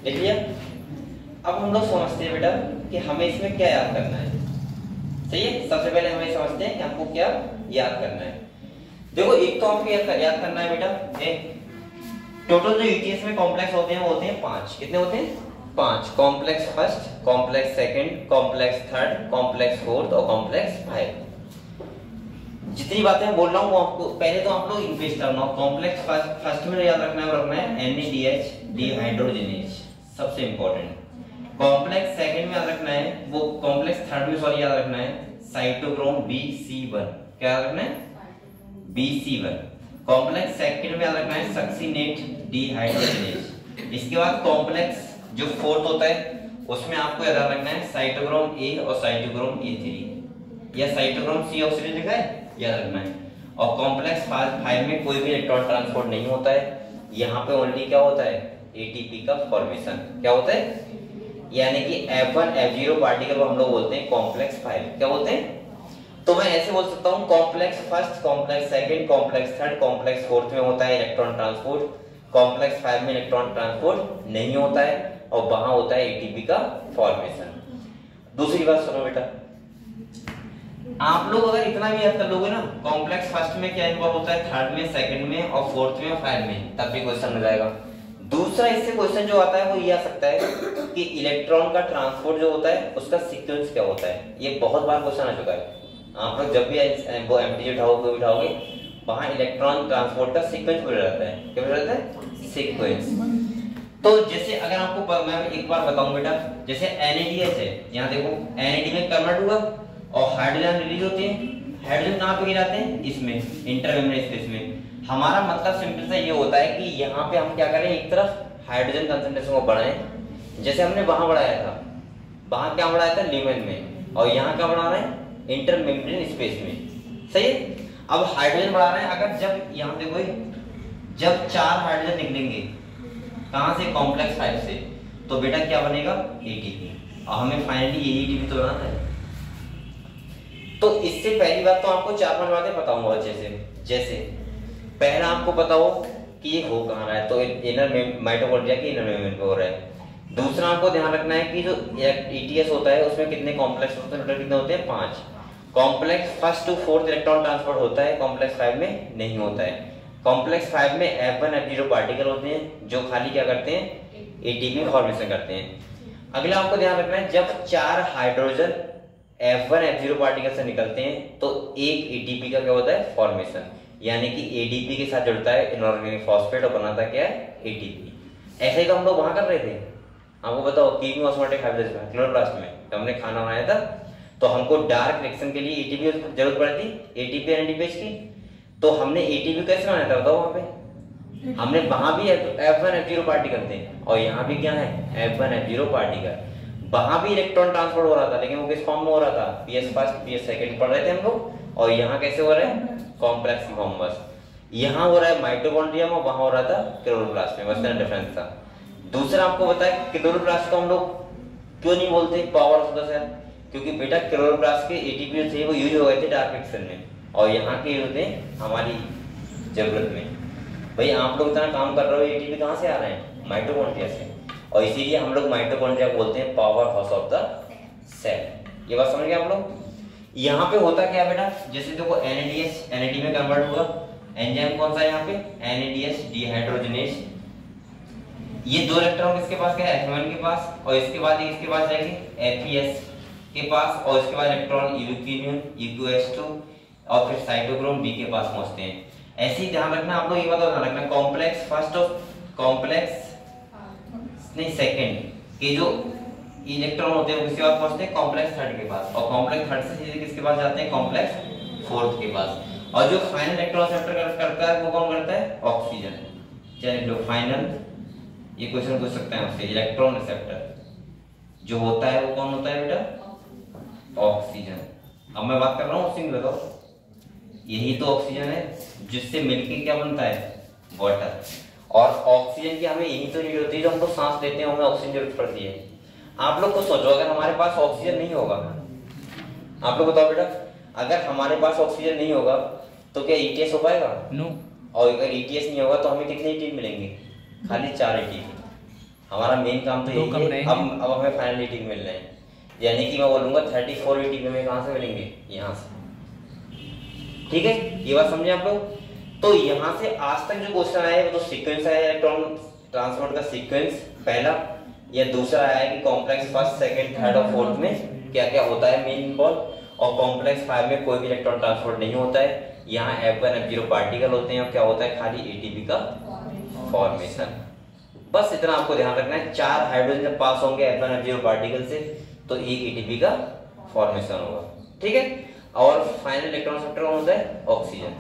लिख लिया? अब हम लोग समझते हैं बेटा कि हमें इसमें क्या याद करना है। सही है? सबसे पहले हमें समझते हैं कि हमको क्या याद करना है। देखो, एक तो आपको याद करना है बेटा, टोटल जो ETS में कॉम्प्लेक्स होते हैं वो होते हैं 5। कितने होते हैं? 5। Complex first, complex second, complex third, complex fourth और कॉम्प्लेक्स 5। जितनी बातें मैं बोल रहा हूँ वो आपको पहले तो आप लोग इंग्लिश करना। कॉम्प्लेक्स फर्स्ट में याद रखना है NADH डिहाइड्रोजनेज, सबसे इंपॉर्टेंट। कॉम्प्लेक्स सेकंड में याद रखना है, वो कॉम्प्लेक्स थर्ड में सॉरी याद रखना है साइटोक्रोम BC1। क्या याद रखना है? BC1। कॉम्प्लेक्स सेकंड में याद रखना है सक्सिनेट डिहाइड्रोजनेज। इसके बाद कॉम्प्लेक्स जो फोर्थ होता है उसमें आपको याद रखना है साइटोक्रोम A और साइटोक्रोम A3 या साइटोक्रोम C ऑक्सीजन लिखा है, याद रखना है। और कॉम्प्लेक्स 5 में कोई भी इलेक्ट्रॉन ट्रांसपोर्ट नहीं होता है, यहाँ पे ओनली क्या होता है? ATP का फॉर्मेशन। क्या होता है? यानी कि F1 F0 पार्टिकल को हम लोग बोलते हैं कॉम्प्लेक्स 5। क्या बोलते हैं? तो मैं ऐसे बोल सकता हूँ complex first, complex second, complex third, complex fourth में होता है इलेक्ट्रॉन ट्रांसपोर्ट, कॉम्प्लेक्स 5 में इलेक्ट्रॉन ट्रांसपोर्ट नहीं होता है और वहां होता है ATP का फॉर्मेशन। दूसरी बात सुनो बेटा, आप लोग अगर इतना भी याद कर लोगे ना, कॉम्प्लेक्स फर्स्ट में क्या इन्वॉल्व होता है, थर्ड में, सेकंड में और फोर्थ में और 5 में, तब भी क्वेश्चन मिल जाएगा। दूसरा इससे क्वेश्चन जो आता है वो ये आ सकता है कि इलेक्ट्रॉन का ट्रांसपोर्ट जो होता है उसका सीक्वेंस क्या होता है। ये बहुत बार क्वेश्चन आ चुका है, आप लोग जब भी वो एमटी उठाओगे वहां इलेक्ट्रॉन ट्रांसपोर्ट का सीक्वेंस बदल जाता है। क्या बदल जाता है? सीक्वेंस। तो जैसे अगर आपको मैं एक बार बताऊं बेटा, जैसे NADH है, यहाँ देखो NAD में कन्वर्ट हुआ और हाइड्रोजन रिलीज होते हैं। हाइड्रोजन कहाँ पे गिराते हैं? इसमें, इंटरमेम्ब्रेन स्पेस में। हमारा मतलब सिंपल सा ये होता है कि यहाँ पे हम क्या करें, एक तरफ हाइड्रोजन कंसंट्रेशन को बढ़ाएं, जैसे हमने वहां बढ़ाया था, वहां क्या बढ़ाया था? ल्यूमेन में, और यहाँ क्या बढ़ा रहे हैं? इंटरमेम्ब्रेन स्पेस में। सही है। अब हाइड्रोजन बढ़ा रहे हैं, अगर जब यहाँ देखो जब 4 हाइड्रोजन निकलेंगे कहां से? कॉम्प्लेक्स 5 से, तो बेटा क्या बनेगा? ATP। और हमें फाइनली यही ATP तो बनाना है। तो इससे पहली बात तो आपको 4-5 बातें बताऊंगा अच्छे से। जैसे पहला आपको पता हो कि ये हो कहाँ रहा है, तो इनर माइटोकॉन्ड्रिया के इनर मेम्ब्रेन पे हो रहा है। दूसरा आपको ध्यान रखना है कि जो ETS होता है उसमें कितने कॉम्प्लेक्स होते हैं? टोटल कितने होते हैं? 5 कॉम्प्लेक्स। 1 to 4 इलेक्ट्रॉन ट्रांसपोर्ट होता है, कॉम्प्लेक्स 5 में नहीं होता है। कॉम्प्लेक्स 5 में F1 F0 पार्टिकल होते हैं जो खाली क्या करते हैं? ATP फॉर्मेशन करते हैं। अगला आपको ध्यान रखना है, जब 4 हाइड्रोजन F1 F0 पार्टिकल से निकलते हैं तो एक ATP का क्या होता है? फॉर्मेशन, यानी कि ADP के साथ जुड़ता है इनऑर्गेनिक फॉस्फेट और बनाता क्या है? ATP। ऐसे ही तो हम लोग वहां कर रहे थे। आपको बताओ कीमोस्मोटिक हाइब्रिड में, क्लोरोप्लास्ट में, तो हमने खाना बनाया था, तो हमको डार्क रिएक्शन के लिए ATP की जरूरत पड़ती, ATP और NADPH की। तो हमने ATP कैसे बनाया था बताओ? वहां पे हमने वहां भी F1 F0 पार्टिकल थे और यहाँ भी क्या है? F1 F0 particle. वहां भी इलेक्ट्रॉन ट्रांसफर हो रहा था, लेकिन वो किस फॉर्म में हो रहा था? PS फर्स्ट PS सेकंड पढ़ रहे थे हम लोग। और यहाँ कैसे हो रहा है? कॉम्प्लेक्स की फॉर्म। बस यहाँ हो रहा है माइटोकॉन्ड्रिया में, वहां हो रहा था क्लोरोप्लास्ट में, बस इतना डिफरेंस था। दूसरा आपको बताया क्लोरोप्लास्ट को हम लोग क्यों नहीं बोलते पावर ऑफ द सेल? क्योंकि बेटा क्लोरोप्लास्ट के ATP जो थे वो यूज हो गए थे डार्क रिएक्शन में, और यहाँ के होते हैं हमारी जरूरत में। भाई आप लोग इतना काम कर रहे हो, ATP कहाँ से आ रहे हैं? माइटोकॉन्ड्रिया से, और इसीलिए हम लोग माइटोकॉन्ड्रिया बोलते हैं powerhouse of the cell. ये बात समझ गए आप लोग? यहाँ पे होता क्या बेटा, जैसे देखो NADH NAD में कन्वर्ट हुआ, एंजाइम कौन सा है यहाँ पे? NADH dehydrogenase. ये 2 इलेक्ट्रॉन किसके पास क्या है? F1 के पास, और इसके बाद इसके पास जाएंगे FES के पास, और इसके बाद इलेक्ट्रॉन यूरेनियम EQS2 और फिर साइटोक्रोम B के पास पहुंचते हैं। ऐसे ही ध्यान रखना आप लोग, ये बात ध्यान रखना, कॉम्प्लेक्स फर्स्ट और कॉम्प्लेक्स नहीं सेकंड के जो इलेक्ट्रॉन होते हैं किसके पास पहुंचते हैं? कॉम्प्लेक्स 3 के पास, और कॉम्प्लेक्स 3 से सीधे किसके पास जाते हैं? कॉम्प्लेक्स 4 के पास। और जो फाइनल इलेक्ट्रॉन एक्सेप्टर करता है वो कौन करता है? ऑक्सीजन। चलिए लो फाइनल, ये क्वेश्चन पूछ सकते हैं आपसे, इलेक्ट्रॉन रिसेप्टर जो होता है वो कौन होता है बेटा? ऑक्सीजन। अब मैं बात कर रहा हूँ सिंगल, बताओ यही तो ऑक्सीजन है जिससे मिलके क्या बनता है? वाटर। और ऑक्सीजन की हमें यही तो नीड होती है, जो हम लोग सांस लेते हैं हमें ऑक्सीजन जरूरत पड़ती है। आप लोग को सोचो, अगर हमारे पास ऑक्सीजन नहीं होगा, आप लोग बताओ बेटा, अगर हमारे पास ऑक्सीजन नहीं होगा तो क्या ETS हो पाएगा? नो। और अगर ETS नहीं होगा तो हमें कितने ATP मिलेंगे? खाली 4 ATP। हमारा मेन काम तो यही है। अब हमें फाइनल ATP मिल रहे हैं, यानी कि मैं बोलूंगा 34 ATP हमें कहाँ से मिलेंगे? यहाँ से। ठीक है, ये बात समझे आप लोग? तो यहाँ से आज तक जो क्वेश्चन आया है वो तो सीक्वेंस आया है, इलेक्ट्रॉन ट्रांसपोर्ट का सीक्वेंस पहला, या दूसरा आया है कि कॉम्प्लेक्स फर्स्ट सेकंड थर्ड और फोर्थ में क्या क्या होता है मेन इन्वॉल्व, और कॉम्प्लेक्स 5 में कोई भी इलेक्ट्रॉन ट्रांसपोर्ट नहीं होता है। यहाँ F1 F0 पार्टिकल होते हैं और क्या होता है? खाली ATP का फॉर्मेशन। बस इतना आपको ध्यान रखना है। 4 हाइड्रोजन जब पास होंगे F1 F0 पार्टिकल से तो एक ATP का फॉर्मेशन होगा। ठीक है, और फाइनल इलेक्ट्रॉन एक्सेप्टर कौन होता है? ऑक्सीजन।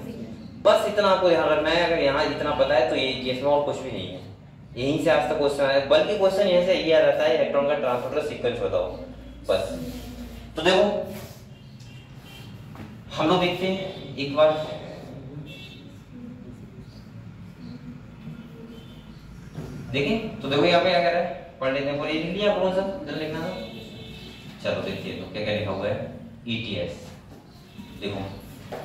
बस इतना आपको ध्यान रखना है। अगर यहाँ इतना पता है तो ये इसमें और कुछ भी नहीं है। यहीं से आज तक क्वेश्चन आया, बल्कि क्वेश्चन यहाँ से ये आ रहता है इलेक्ट्रॉन का ट्रांसपोर्ट का सीक्वेंस बताओ बस। तो देखो हम लोग देखते हैं एक बार, देखें तो देखो यहाँ पे क्या कह रहा है, पढ़ लेते हैं। पूरी लिख लिया आप लोगों ने? सब जल्दी लिखना था। चलो देखिए तो क्या क्या लिखा हुआ है। ETS देखो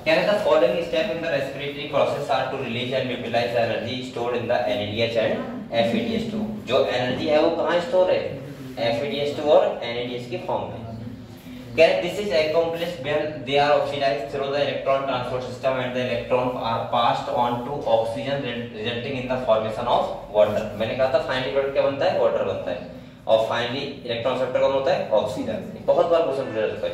क्या रहता है, following step in the respiratory process are to release and utilise energy stored in the NADH and FADH2। जो एनर्जी है वो कहाँ स्टोर है? FADH2 और NADH की फॉर्म में। This is accomplished when they are oxidized through the electron transport system and the electrons are passed on to oxygen resulting in the formation of water। मैंने कहा था फाइनली प्रोडक्ट क्या बनता है? Water बनता है। और फाइनली इलेक्ट्रॉन एक्सेप्टर कौन होता है? ऑक्सीजन। बहुत बार क्वेश्चन पूछा जाता है।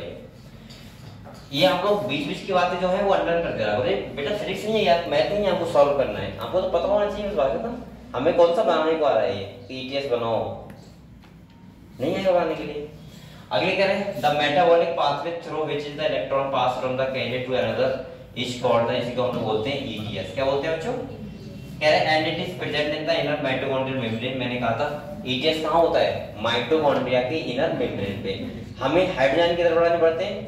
ये आप लोग बीच बीच की बातें जो है वो अंडरलाइन करते रहो। अरे बेटा फिजिक्स नहीं है यार, मैथ नहीं है, आपको सॉल्व करना है, आपको तो पता होना चाहिए इस बात का। हमें कौन सा बनाने को आ रहा है, ये ईटीएस बनाओ, नहीं है बनाने के लिए। अगले कह रहे हैं the metabolic pathway through which is the electron pass from the carrier to another is called the, इसी को हम लोग बोलते हैं ईटीएस। क्या बोलते हैं बच्चों? कह रहे हैं and it is present in the inner mitochondrial membrane. मैंने कहा था ईटीएस कहां होता है? माइटोकॉन्ड्रिया के इनर मेम्ब्रेन पे। हमें हाइड्रोजन किधर बढ़ाने पड़ते हैं?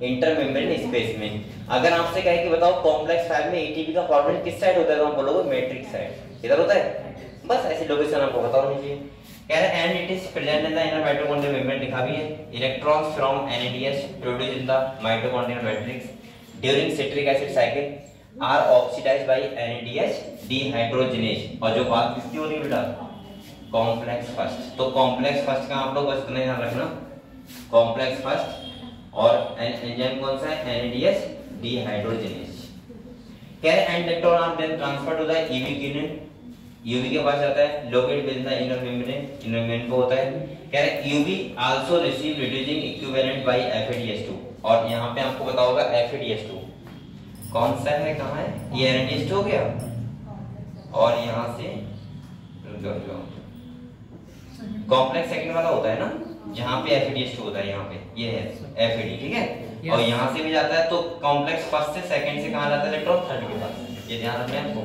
इंटर मेम्ब्रेन स्पेस में। अगर आपसे कहे कि बताओ कॉम्प्लेक्स 5 में एटीपी का फॉर्मेशन किस साइड होता है, तो हम बोलोगे मैट्रिक्स साइड। किधर होता है? बस ऐसी लोकेशन आपको पता होनी चाहिए। कह रहे हैं and it is present in the inner mitochondrial membrane, लिखा भी है। Electrons from NADH produced in the mitochondrial matrix during citric acid cycle are oxidised by NADH dehydrogenase. और जो बात किसकी हो रही है बेटा? Complex first. तो कॉम्प्लेक्स फर्स्ट का आप लोग बस इतना ध्यान रखना, कॉम्प्लेक्स फर्स्ट। और एंजाइम कौन सा है? NADH dehydrogenase. कह रहे हैं and electron are then transfer to the ubiquinone, UQ के पास जाता है, locate with the inner membrane, inner membrane पे होता है। कह रहे हैं UQ also receive reducing equivalent by FADH2। और यहाँ पे आपको पता होगा FADH2 कौन सा है, कहाँ है? ये NADH2 हो गया। और यहाँ से कॉम्प्लेक्स सेकंड वाला होता है ना, जहाँ पे FADH2 होता है, यहाँ पे ये है FAD, ठीक है। और यहाँ से भी जाता है, तो कॉम्प्लेक्स फर्स्ट से सेकंड से कहाँ जाता है? इलेक्ट्रॉन थर्ड के पास। ये ध्यान रखना है आपको।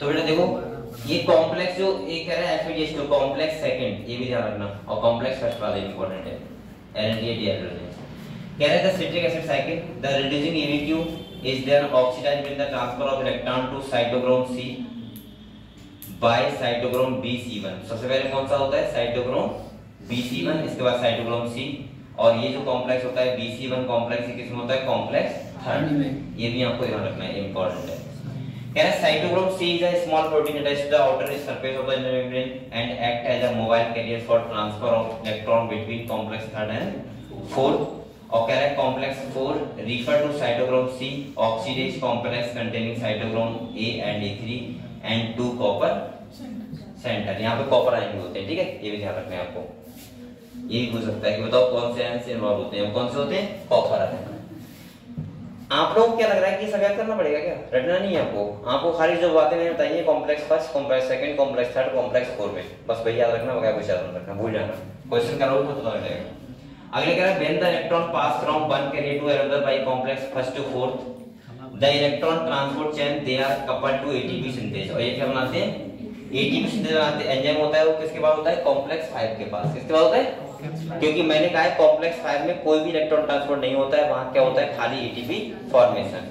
तो बेटा देखो ये कॉम्प्लेक्स जो एक कह रहा है FADH2 कॉम्प्लेक्स सेकंड, ये भी ध्यान रखना। और कॉम्प्लेक्स फर्स्ट वाला इंपॉर्टेंट है, NADH डीहाइड्रोजिनेज। कह रहा है the citric acid cycle the reducing EVQ is then oxidised with the transfer of electron to cytochrome C by cytochrome BC1। सबसे पहले कौन सा होता है? साइटोक्रोम BC1, इसके बाद साइटोक्रोम C। और ये जो कॉम्प्लेक्स होता है BC1 कॉम्प्लेक्स, ये किसमें होता है? Complex third. ये भी आपको ध्यान रखना है, इंपॉर्टेंट है। कह रहा है cytochrome C is a small protein attached to the outer surface of the inner membrane and act as a mobile carrier for transfer of electron between complex third and fourth। और कह रहा है complex 4 refer to cytochrome C oxidase complex containing cytochrome A and A3 and 2 copper center। यहाँ पे copper ion होते हैं, ठीक है, ये भी ध्यान रखना है आपको। ये भी पूछ सकता है कि बताओ कौन से आयन से इन्वॉल्व होते हैं? कौन से होते हैं? Copper ion. आप लोगों को क्या लग रहा है कि सब याद करना पड़ेगा क्या? रटना नहीं है आपको। आपको खाली जो बातें मैंने बताई है complex first, complex second, complex third, complex 4 में, बस वही याद रखना, वगैरह कुछ याद रखना, भूल जाना। क्वेश्चन करोगे तो पता लगेगा। अगले कह रहा है when the electron pass from one carrier to another by complex first to fourth the electron transport chain they are coupled to ATP synthase. और ये क्या बनाते हैं? एटीपी सिंथेस बनाते हैं। एंजाइम होता है वो किसके पास होता है? कॉम्प्लेक्स 5 के पास। किसके पास होता है? क्योंकि मैंने कहा है कॉम्प्लेक्स 5 में कोई भी इलेक्ट्रॉन ट्रांसपोर्ट नहीं होता है, वहां क्या होता है? खाली एटीपी फॉर्मेशन।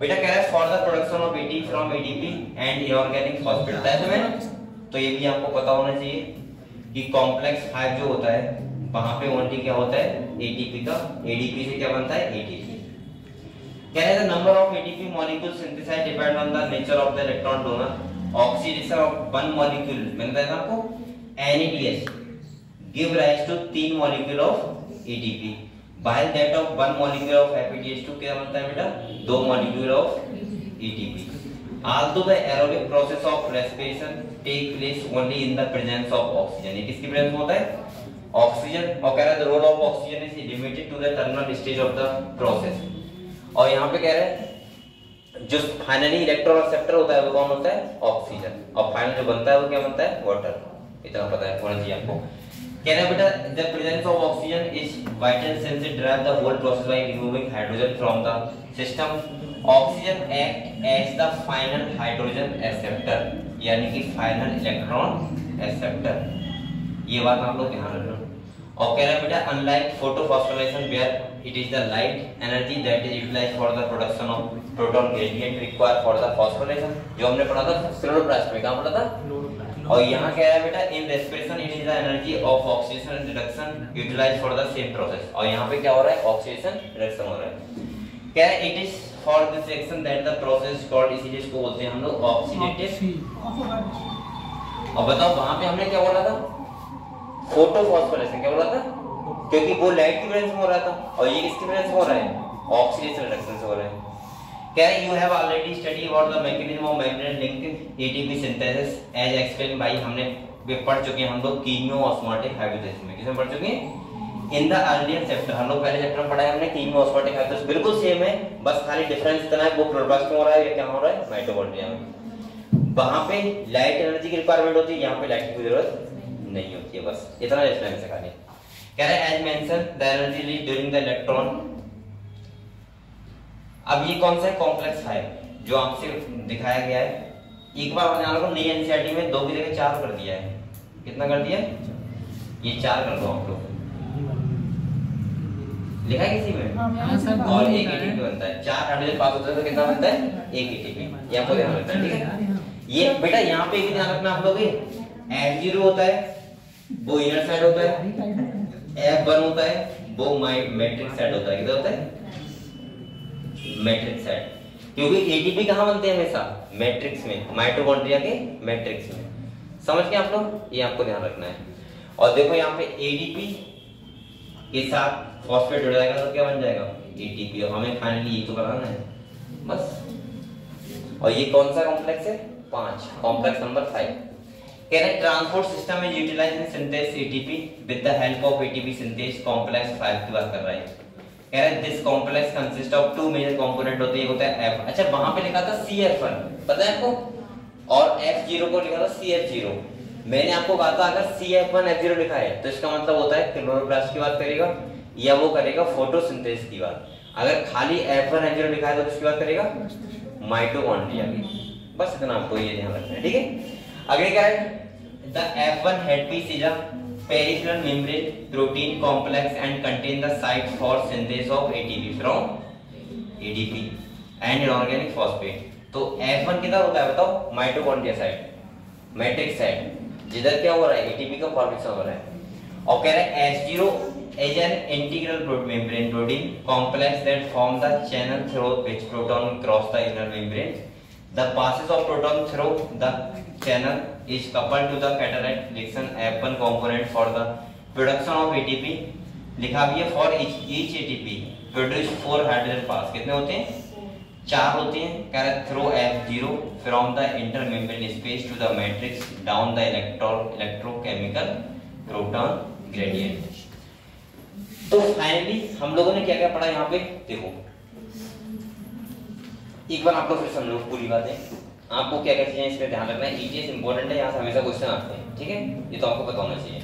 बेटा कह रहा है for the production of ATP from ADP and inorganic phosphate होता है तुम्हें, तो ये भी आपको पता होना चाहिए कि कॉम्प्लेक्स 5 जो होता है वहां पे ओनली क्या होता है? एटीपी का, एडीपी से क्या बनता है? एटीपी। कह रहे हैं the number of ATP molecule synthesised depend on the nature of the electron donor. Oxidation of one molecule, मैंने बताया आपको NADH give rise to 3 molecule of ATP, while that of one molecule of FADH2 क्या बनता है बेटा? 2 molecule of ATP। Although the aerobic process of respiration take place only in the presence of oxygen। ये किसकी presence में होता है? Oxygen. और कह रहा है the role of oxygen is limited to the terminal stage of the process। और यहाँ पे कह रहे हैं जो फाइनली इलेक्ट्रॉन एक्सेप्टर होता है वो कौन होता है? ऑक्सीजन। और फाइनल जो बनता है वो क्या बनता है? वाटर। इतना पता है होना चाहिए आपको। कह रहा है बेटा the presence of oxygen is vital since it drives the whole process by removing hydrogen from the system। Oxygen act as the final hydrogen acceptor, यानी कि final electron acceptor। ये बात आप लोग ध्यान रखना। और कह रहा है बेटा unlike photophosphorescence where it is the light energy that is utilized for the production of proton gradient required for the phosphorylation, जो हमने पढ़ा था क्लोरोप्लास्ट में, क्या पढ़ा था? और यहाँ कह रहा है बेटा in respiration it is the energy of oxidation reduction utilised for the same process. और यहाँ पे क्या हो रहा है? ऑक्सीडेशन रिडक्शन हो रहा है। क्या है? It is for this reaction that the process called, इसीलिए इसको बोलते हैं हम लोग ऑक्सीडेटिव। और बताओ वहां पे हमने क्या बोला था? फोटोफॉस्फोरेशन। क्या बोला था? क्योंकि वो लाइट की प्रेजेंस में हो रहा था, और ये किसकी प्रेजेंस में हो रहा है? ऑक्सीडेशन रिडक्शन से हो रहा है। क्या है? You have already study about the mechanism of membrane link ATP synthesis as explained by, हमने वे पढ़ चुके हैं हम लोग कीमियो-ऑस्मोटिक हाइब्रिडाइजेशन में। किसमें पढ़ चुके हैं? In the earlier chapter. हम लोग पहले चैप्टर में पढ़ा है हमने कीमियो-ऑस्मोटिक हाइब्रिडाइजेशन, बिल्कुल सेम है, बस खाली डिफरेंस इतना है वो क्लोरोप्लास्ट में हो रहा है या क्या हो रहा है माइटोकॉन्ड्रिया में। वहां पे लाइट एनर्जी की रिक्वायरमेंट होती है, यहाँ पे लाइट की जरूरत नहीं होती है, बस इतना डिफरेंस है खाली। कह रहे हैं as mention the energy release during the electron. अब ये कौन सा है? कॉम्प्लेक्स 5 जो आपसे दिखाया गया है। एक बार हमने आपको नई एनसीईआरटी में 2 की जगह 4 कर दिया है। कितना कर दिया? ये 4 कर दो आप लोग, लिखा है किसी में? हाँ सर। और 1 एटीपी बनता है। 4 हाइड्रोजन पास होता है तो कितना बनता है? 1 एटीपी। ये आपको ध्यान रखना है, ठीक है? ये बेटा यहाँ पे एक ध्यान रखना आप लोग, F0 होता है वो इनर साइड होता है, F1 होता है वो मैट्रिक्स साइड होता है। किधर होता है? Matrix side. क्योंकि एटीपी कहाँ बनते हैं? हमेशा मैट्रिक्स में, माइटोकॉन्ड्रिया के मैट्रिक्स में। समझ गए आप लोग? ये आपको ध्यान रखना है। और देखो यहाँ पे एडीपी के साथ फॉस्फेट जुड़ जाएगा तो क्या बन जाएगा? एटीपी। और हमें फाइनली ये तो बनाना है बस। और ये कौन सा कॉम्प्लेक्स है? 5, कॉम्प्लेक्स नंबर 5। कह रहे हैं transport system is utilised in synthesis ATP with the help of ATP synthase. Complex 5 की बात कर रहा है। कह रहे हैं this complex consist of 2 major component होते हैं। एक होता है F। अच्छा वहां पे लिखा था CF1, पता है आपको? और F0 को लिखा था CF0। मैंने आपको कहा था अगर CF1 F0 लिखा है तो इसका मतलब होता है क्लोरोप्लास्ट की बात करेगा या वो करेगा फोटोसिंथेसिस की बात। अगर खाली F1 F0 लिखा है तो किसकी बात करेगा? माइटोकॉन्ड्रिया की। बस इतना आपको ये ध्यान रखना है, ठीक है? अगले क्या है? The F1 headpiece is a peripheral membrane protein complex and contain the site for synthesis of ATP from ADP and inorganic phosphate. तो F1 किधर होता है बताओ? माइटोकॉन्ड्रिया साइड, मैट्रिक्स साइड, जिधर क्या हो रहा है? एटीपी का फॉर्मेशन हो रहा है। और कह रहे हैं H0 is an integral membrane protein complex that form the channel through which proton cross the inner membrane. The passage of proton through the channel is coupled to the catalytic reaction F1 component for the production of ATP. लिखा भी है for each ATP produce 4 hydrogen pass। कितने होते हैं? 4 होते हैं। कह रहे through F0 from the intermembrane space to the matrix down the electrochemical proton gradient। तो फाइनली हम लोगों ने क्या क्या पढ़ा यहाँ पे देखो, एक बार आप लोग फिर समझो पूरी बातें। आपको क्या क्या चीजें इसमें ध्यान रखना है। ईटीएस इंपॉर्टेंट है, यहाँ से हमेशा क्वेश्चन आते हैं, ठीक है? ये तो आपको पता होना चाहिए।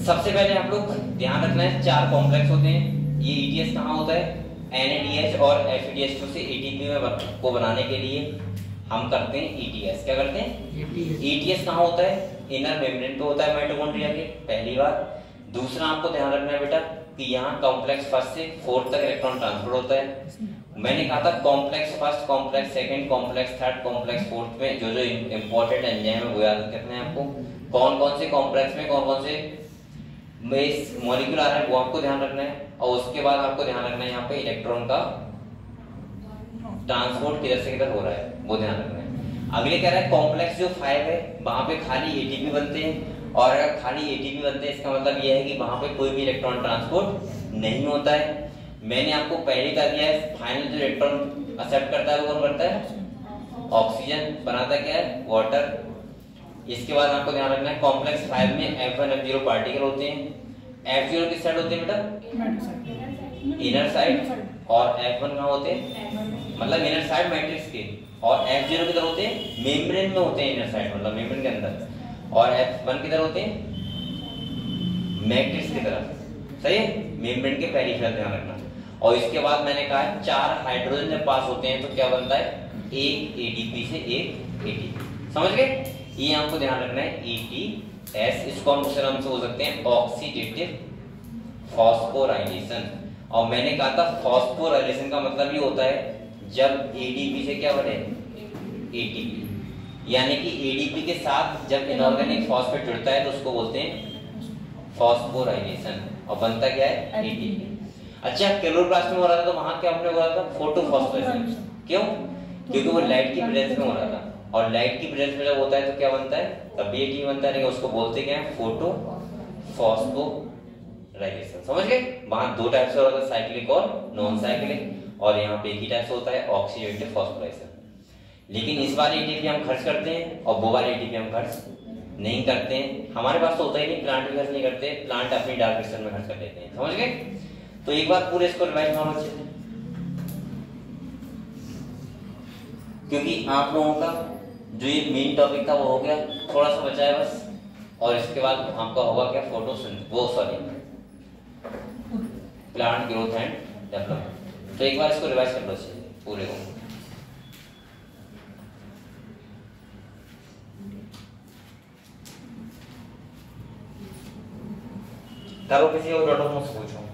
सबसे पहले आप लोग ध्यान रखना है 4 कॉम्प्लेक्स होते हैं। ये ईटीएस कहाँ होता है? NADH और FADH2 से ATP को बनाने के लिए हम करते हैं ईटीएस। क्या करते हैं? ईटीएस कहाँ होता है? इनर मेम्ब्रेन पे होता है माइटोकॉन्ड्रिया के, पहली बार। दूसरा आपको ध्यान रखना है बेटा कि यहाँ कॉम्प्लेक्स फर्स्ट से 4 तक इलेक्ट्रॉन ट्रांसफर होता है। मैंने कहा था complex first, complex second, complex third, complex fourth में जो जो इंपॉर्टेंट एंजाइम है वो याद रखना है आपको। कौन कौन से कॉम्प्लेक्स में कौन कौन से मॉलिक्यूल आ रहा है वो आपको ध्यान रखना है। और उसके बाद आपको ध्यान रखना है यहाँ पे इलेक्ट्रॉन का ट्रांसपोर्ट किधर से किधर हो रहा है वो ध्यान रखना है। अगले कह रहा है कॉम्प्लेक्स जो 5 है वहां पे खाली एटीपी बनते हैं। और अगर खाली एटीपी बनते हैं इसका मतलब यह है कि वहां पे कोई भी इलेक्ट्रॉन ट्रांसपोर्ट नहीं होता है। मैंने आपको पहले कर दिया है फाइनल जो इलेक्ट्रॉन एक्सेप्ट करता है वो कौन करता है? ऑक्सीजन। बनाता क्या है? वाटर। इसके बाद आपको ध्यान रखना है कॉम्प्लेक्स 5 में F1 F0 पार्टिकल होते हैं। F0 किस साइड होते हैं बेटा? Inner side. और F1 कहाँ होते हैं? मतलब इनर साइड मैट्रिक्स के। और F0 किधर होते हैं? मेम्ब्रेन में होते हैं, इनर साइड मतलब मेम्ब्रेन के अंदर। और F1 किधर होते हैं? मैट्रिक्स की तरफ, सही है? मेम्ब्रेन के पेरिफेरल ध्यान रखना। और इसके बाद मैंने कहा 4 हाइड्रोजन जब पास होते हैं तो क्या बनता है? एक एडीपी से एक एटीपी। समझ गए? ये आपको ध्यान रखना है ETS। इसको हम दूसरे नाम से हो सकते हैं ऑक्सीडेटिव फॉस्फोराइलेशन। और मैंने कहा था फॉस्फोराइलेशन का मतलब ये होता है जब एडीपी से क्या बने? एटीपी। यानी कि एडीपी के साथ जब इनऑर्गेनिक फॉस्फेट जुड़ता है तो उसको बोलते हैं फॉस्फोराइलेशन। और बनता क्या है? एटीपी। अच्छा क्लोरोप्लास्ट में हो रहा था तो वहां क्या हमने बोला था? फोटोफॉस्फोराइलेशन। क्यों? क्योंकि वो लाइट की प्रेजेंस में हो रहा था। और लाइट की प्रेजेंस में जब होता है तो क्या बनता है? तब भी एटीपी बनता है, लेकिन उसको बोलते क्या है? फोटोफॉस्फोराइलेशन। समझ गए? वहां 2 टाइप से होता है, साइक्लिक और नॉन साइक्लिक। और यहाँ पे एक ही टाइप से होता है ऑक्सीडेटिव फॉस्फोराइलेशन। लेकिन इस वाले एटीपी हम खर्च करते हैं और वो वाले एटीपी हम खर्च नहीं करते हैं, हमारे पास तो होता ही नहीं, प्लांट भी खर्च नहीं करते, प्लांट अपनी डार्क रीजन में खर्च कर लेते हैं। समझ गए? तो एक बार पूरे इसको रिवाइज मारो अच्छे से, क्योंकि आप लोगों का जो ये मेन टॉपिक था वो हो गया, थोड़ा सा बचा है बस, और इसके बाद आपका होगा क्या, प्लांट ग्रोथ एंड डेवलपमेंट। तो एक बार इसको रिवाइज कर लो अच्छे से पूरे को। करो किसी और डॉक्टर मुझसे पूछो।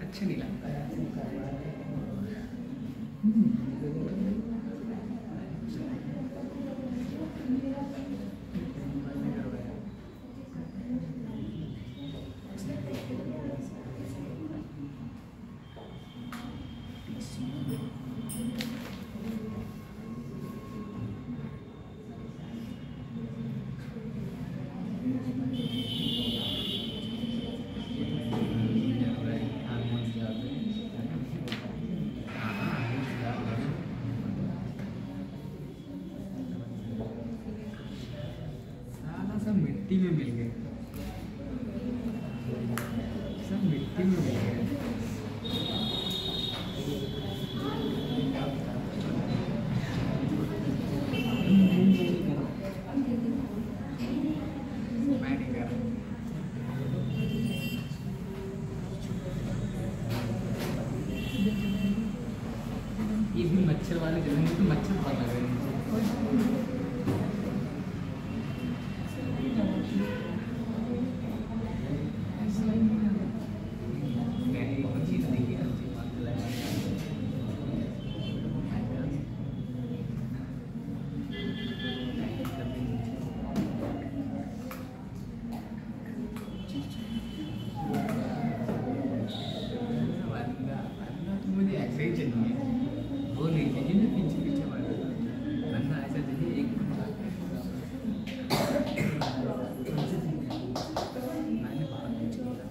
अच्छा नहीं लगता है। सब मिट्टी में मिल गए, सब मिट्टी में मिल गए। मैं नहीं कर रहा। ये भी मच्छर वाले जगह तो मच्छर बहुत लग रहे हैं। मुझे ऐसे ही चाहिए, वो नहीं चाहिए जो पीछे पीछे वाला बंदा, ऐसा चाहिए एक मैंने बहुत कुछ किया।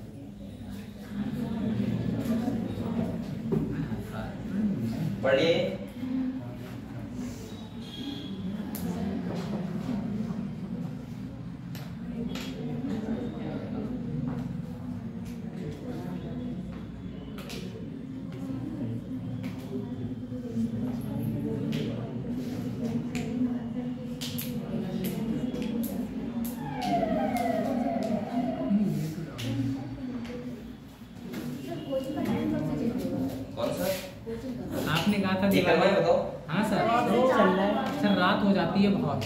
पढ़िए। रहा था ये करवाएं बताओ। हाँ सर सही चल रहा है। सर रात हो जाती है बहुत।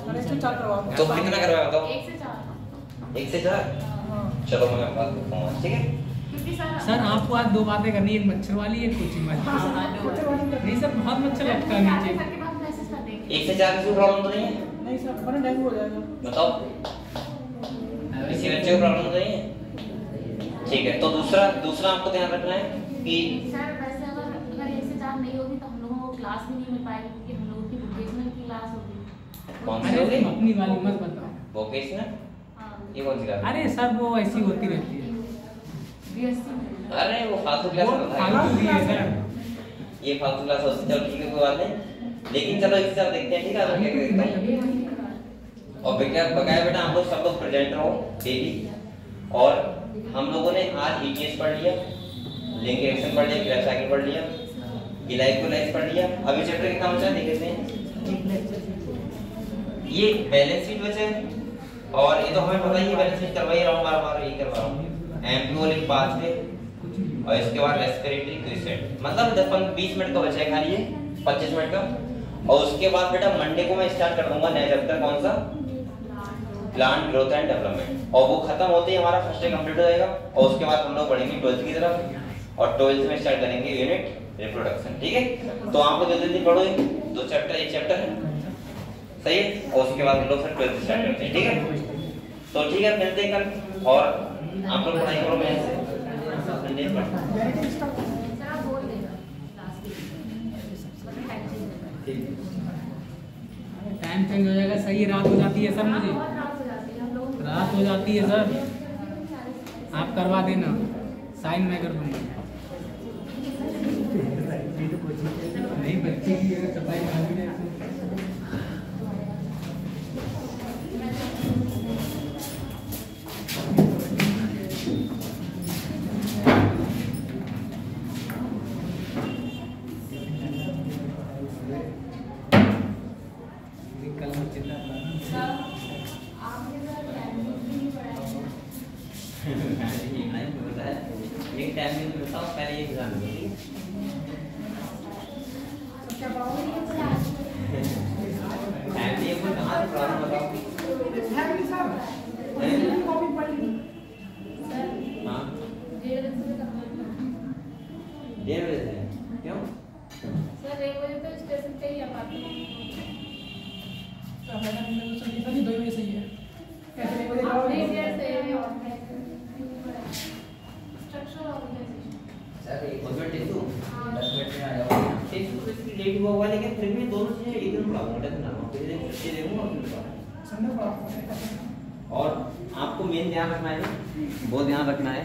अरे इससे 4 करवाओ। तो कितना करवाएं बताओ। 1 से 4। 1 से 4। हाँ। चलो मैं बात करता हूँ, ठीक है। क्योंकि सर आपको आज 2 बातें करनी है, एक मच्छर वाली एक कोचिंग वाली। नहीं सर बहुत मच्छर लगता है नीचे। सर के पास मैसेज कर देंगे। 1 से 4 की प्रॉब्लम तो नहीं है? नहीं सर, वरना डेंगू हो जाएगा। बताओ, किसी बच्चे को प्रॉब्लम तो नहीं है? ठीक है, तो दूसरा आपको ध्यान रखना है कि सर वैसे अगर 1 से 4 नहीं होगी तो हम लोगों को क्लास भी नहीं मिल पाएगी, क्योंकि हम लोगों की वोकेशनल की क्लास होगी। कौन सी अरे होगी? तुम अपनी वाली मत बताओ। वोकेशनल? हाँ। ये कौन सी क्लास? अरे सर वो ऐसी होती रहती है। बीएससी में। अरे वो फालतू क्लास वो होता है। फालतू भी है सर। ये फालतू क्लास होती है, चलो ठीक है कोई बात नहीं, लेकिन चलो एक साथ देखते हैं, ठीक है? क्या देखते हैं। और बकाया बेटा हम लोग सब लोग प्रेजेंट रहो डेली। और हम लोगों ने आज ईटीएस पढ़ लिया, लिंक रिएक्शन पढ़ लिया, ग्राफ साइकिल पढ़ लिया, इलाइकोलाइज पढ़ लिया। अभी चैप्टर कितना बचा है देख लेते हैं। ये बैलेंस शीट बचे और ये तो हमें पता ही है, बैलेंस शीट करवाई रहा हूँ बार-बार, यही करवा रहा हूँ। एम्ब्रियोनिक पाथवे और इसके बाद रेस्पिरेटरी क्विसेंट, मतलब 10-20 मिनट का बचा है खाली, ये 25 मिनट का। और उसके बाद बेटा मंडे को मैं स्टार्ट कर दूंगा नया चैप्टर, कौन सा? Plant growth and development. और वो खत्म होते ही हमारा फर्स्ट ईयर कंप्लीट हो जाएगा। और उसके बाद हम लोग पढ़ेंगे 12th की तरफ, और 12th में स्टार्ट करेंगे यूनिट रिप्रोडक्शन, ठीक है? तो आप लोग जल्दी पढ़ो, 2 चैप्टर, एक चैप्टर है, सही है? और उसके बाद हम लोग फिर 12th स्टार्ट करते हैं, ठीक है? तो ठीक है, मिलते हैं कल। और आप लोग पढ़ाई करो मेरे से। सर आप बोल देना लास्ट में टाइम चेंज टाइम चेंज हो जाएगा, सही रात हो जाती है सर मुझे। बहुत रात हो जाती है हम लोग। रात हो जाती है सर, आप करवा देना, साइन मैं कर दूंगा। नहीं बच्चे की अगर सफाई मांगी जाए तो कल मैं चिल्ला रहा हूं। एक टाइम में तो बताओ, पहले ये एग्जाम दो, ठीक है? क्या पढ़ाओगे? टाइम ये कोई कहाँ से प्रॉब्लम बताओ? है नहीं सर, उसकी कॉपी पढ़ ली। हाँ, 1:30 बजे तक 1:30 बजे से क्यों? सर 1 बजे तो स्टेशन पे ही आ पाते हैं। तो मैडम ने तो सही 2 बजे सही है। कैसे 1 बजे आपने जाओगे? कैसे स्ट्रक्चर ऑर्गेनाइजेशन सर एक मिनट दे दो, 10 मिनट में आ जाओ। ठीक है, तो लेट हुआ होगा, लेकिन फिर भी दोनों चीजें एक दिन पढ़ाऊंगा, टेंशन ना लो, फिर एक छुट्टी दूंगा फिर पढ़ाऊंगा। संडे पढ़ाओगे? और आपको मेन ध्यान रखना है, बहुत ध्यान रखना है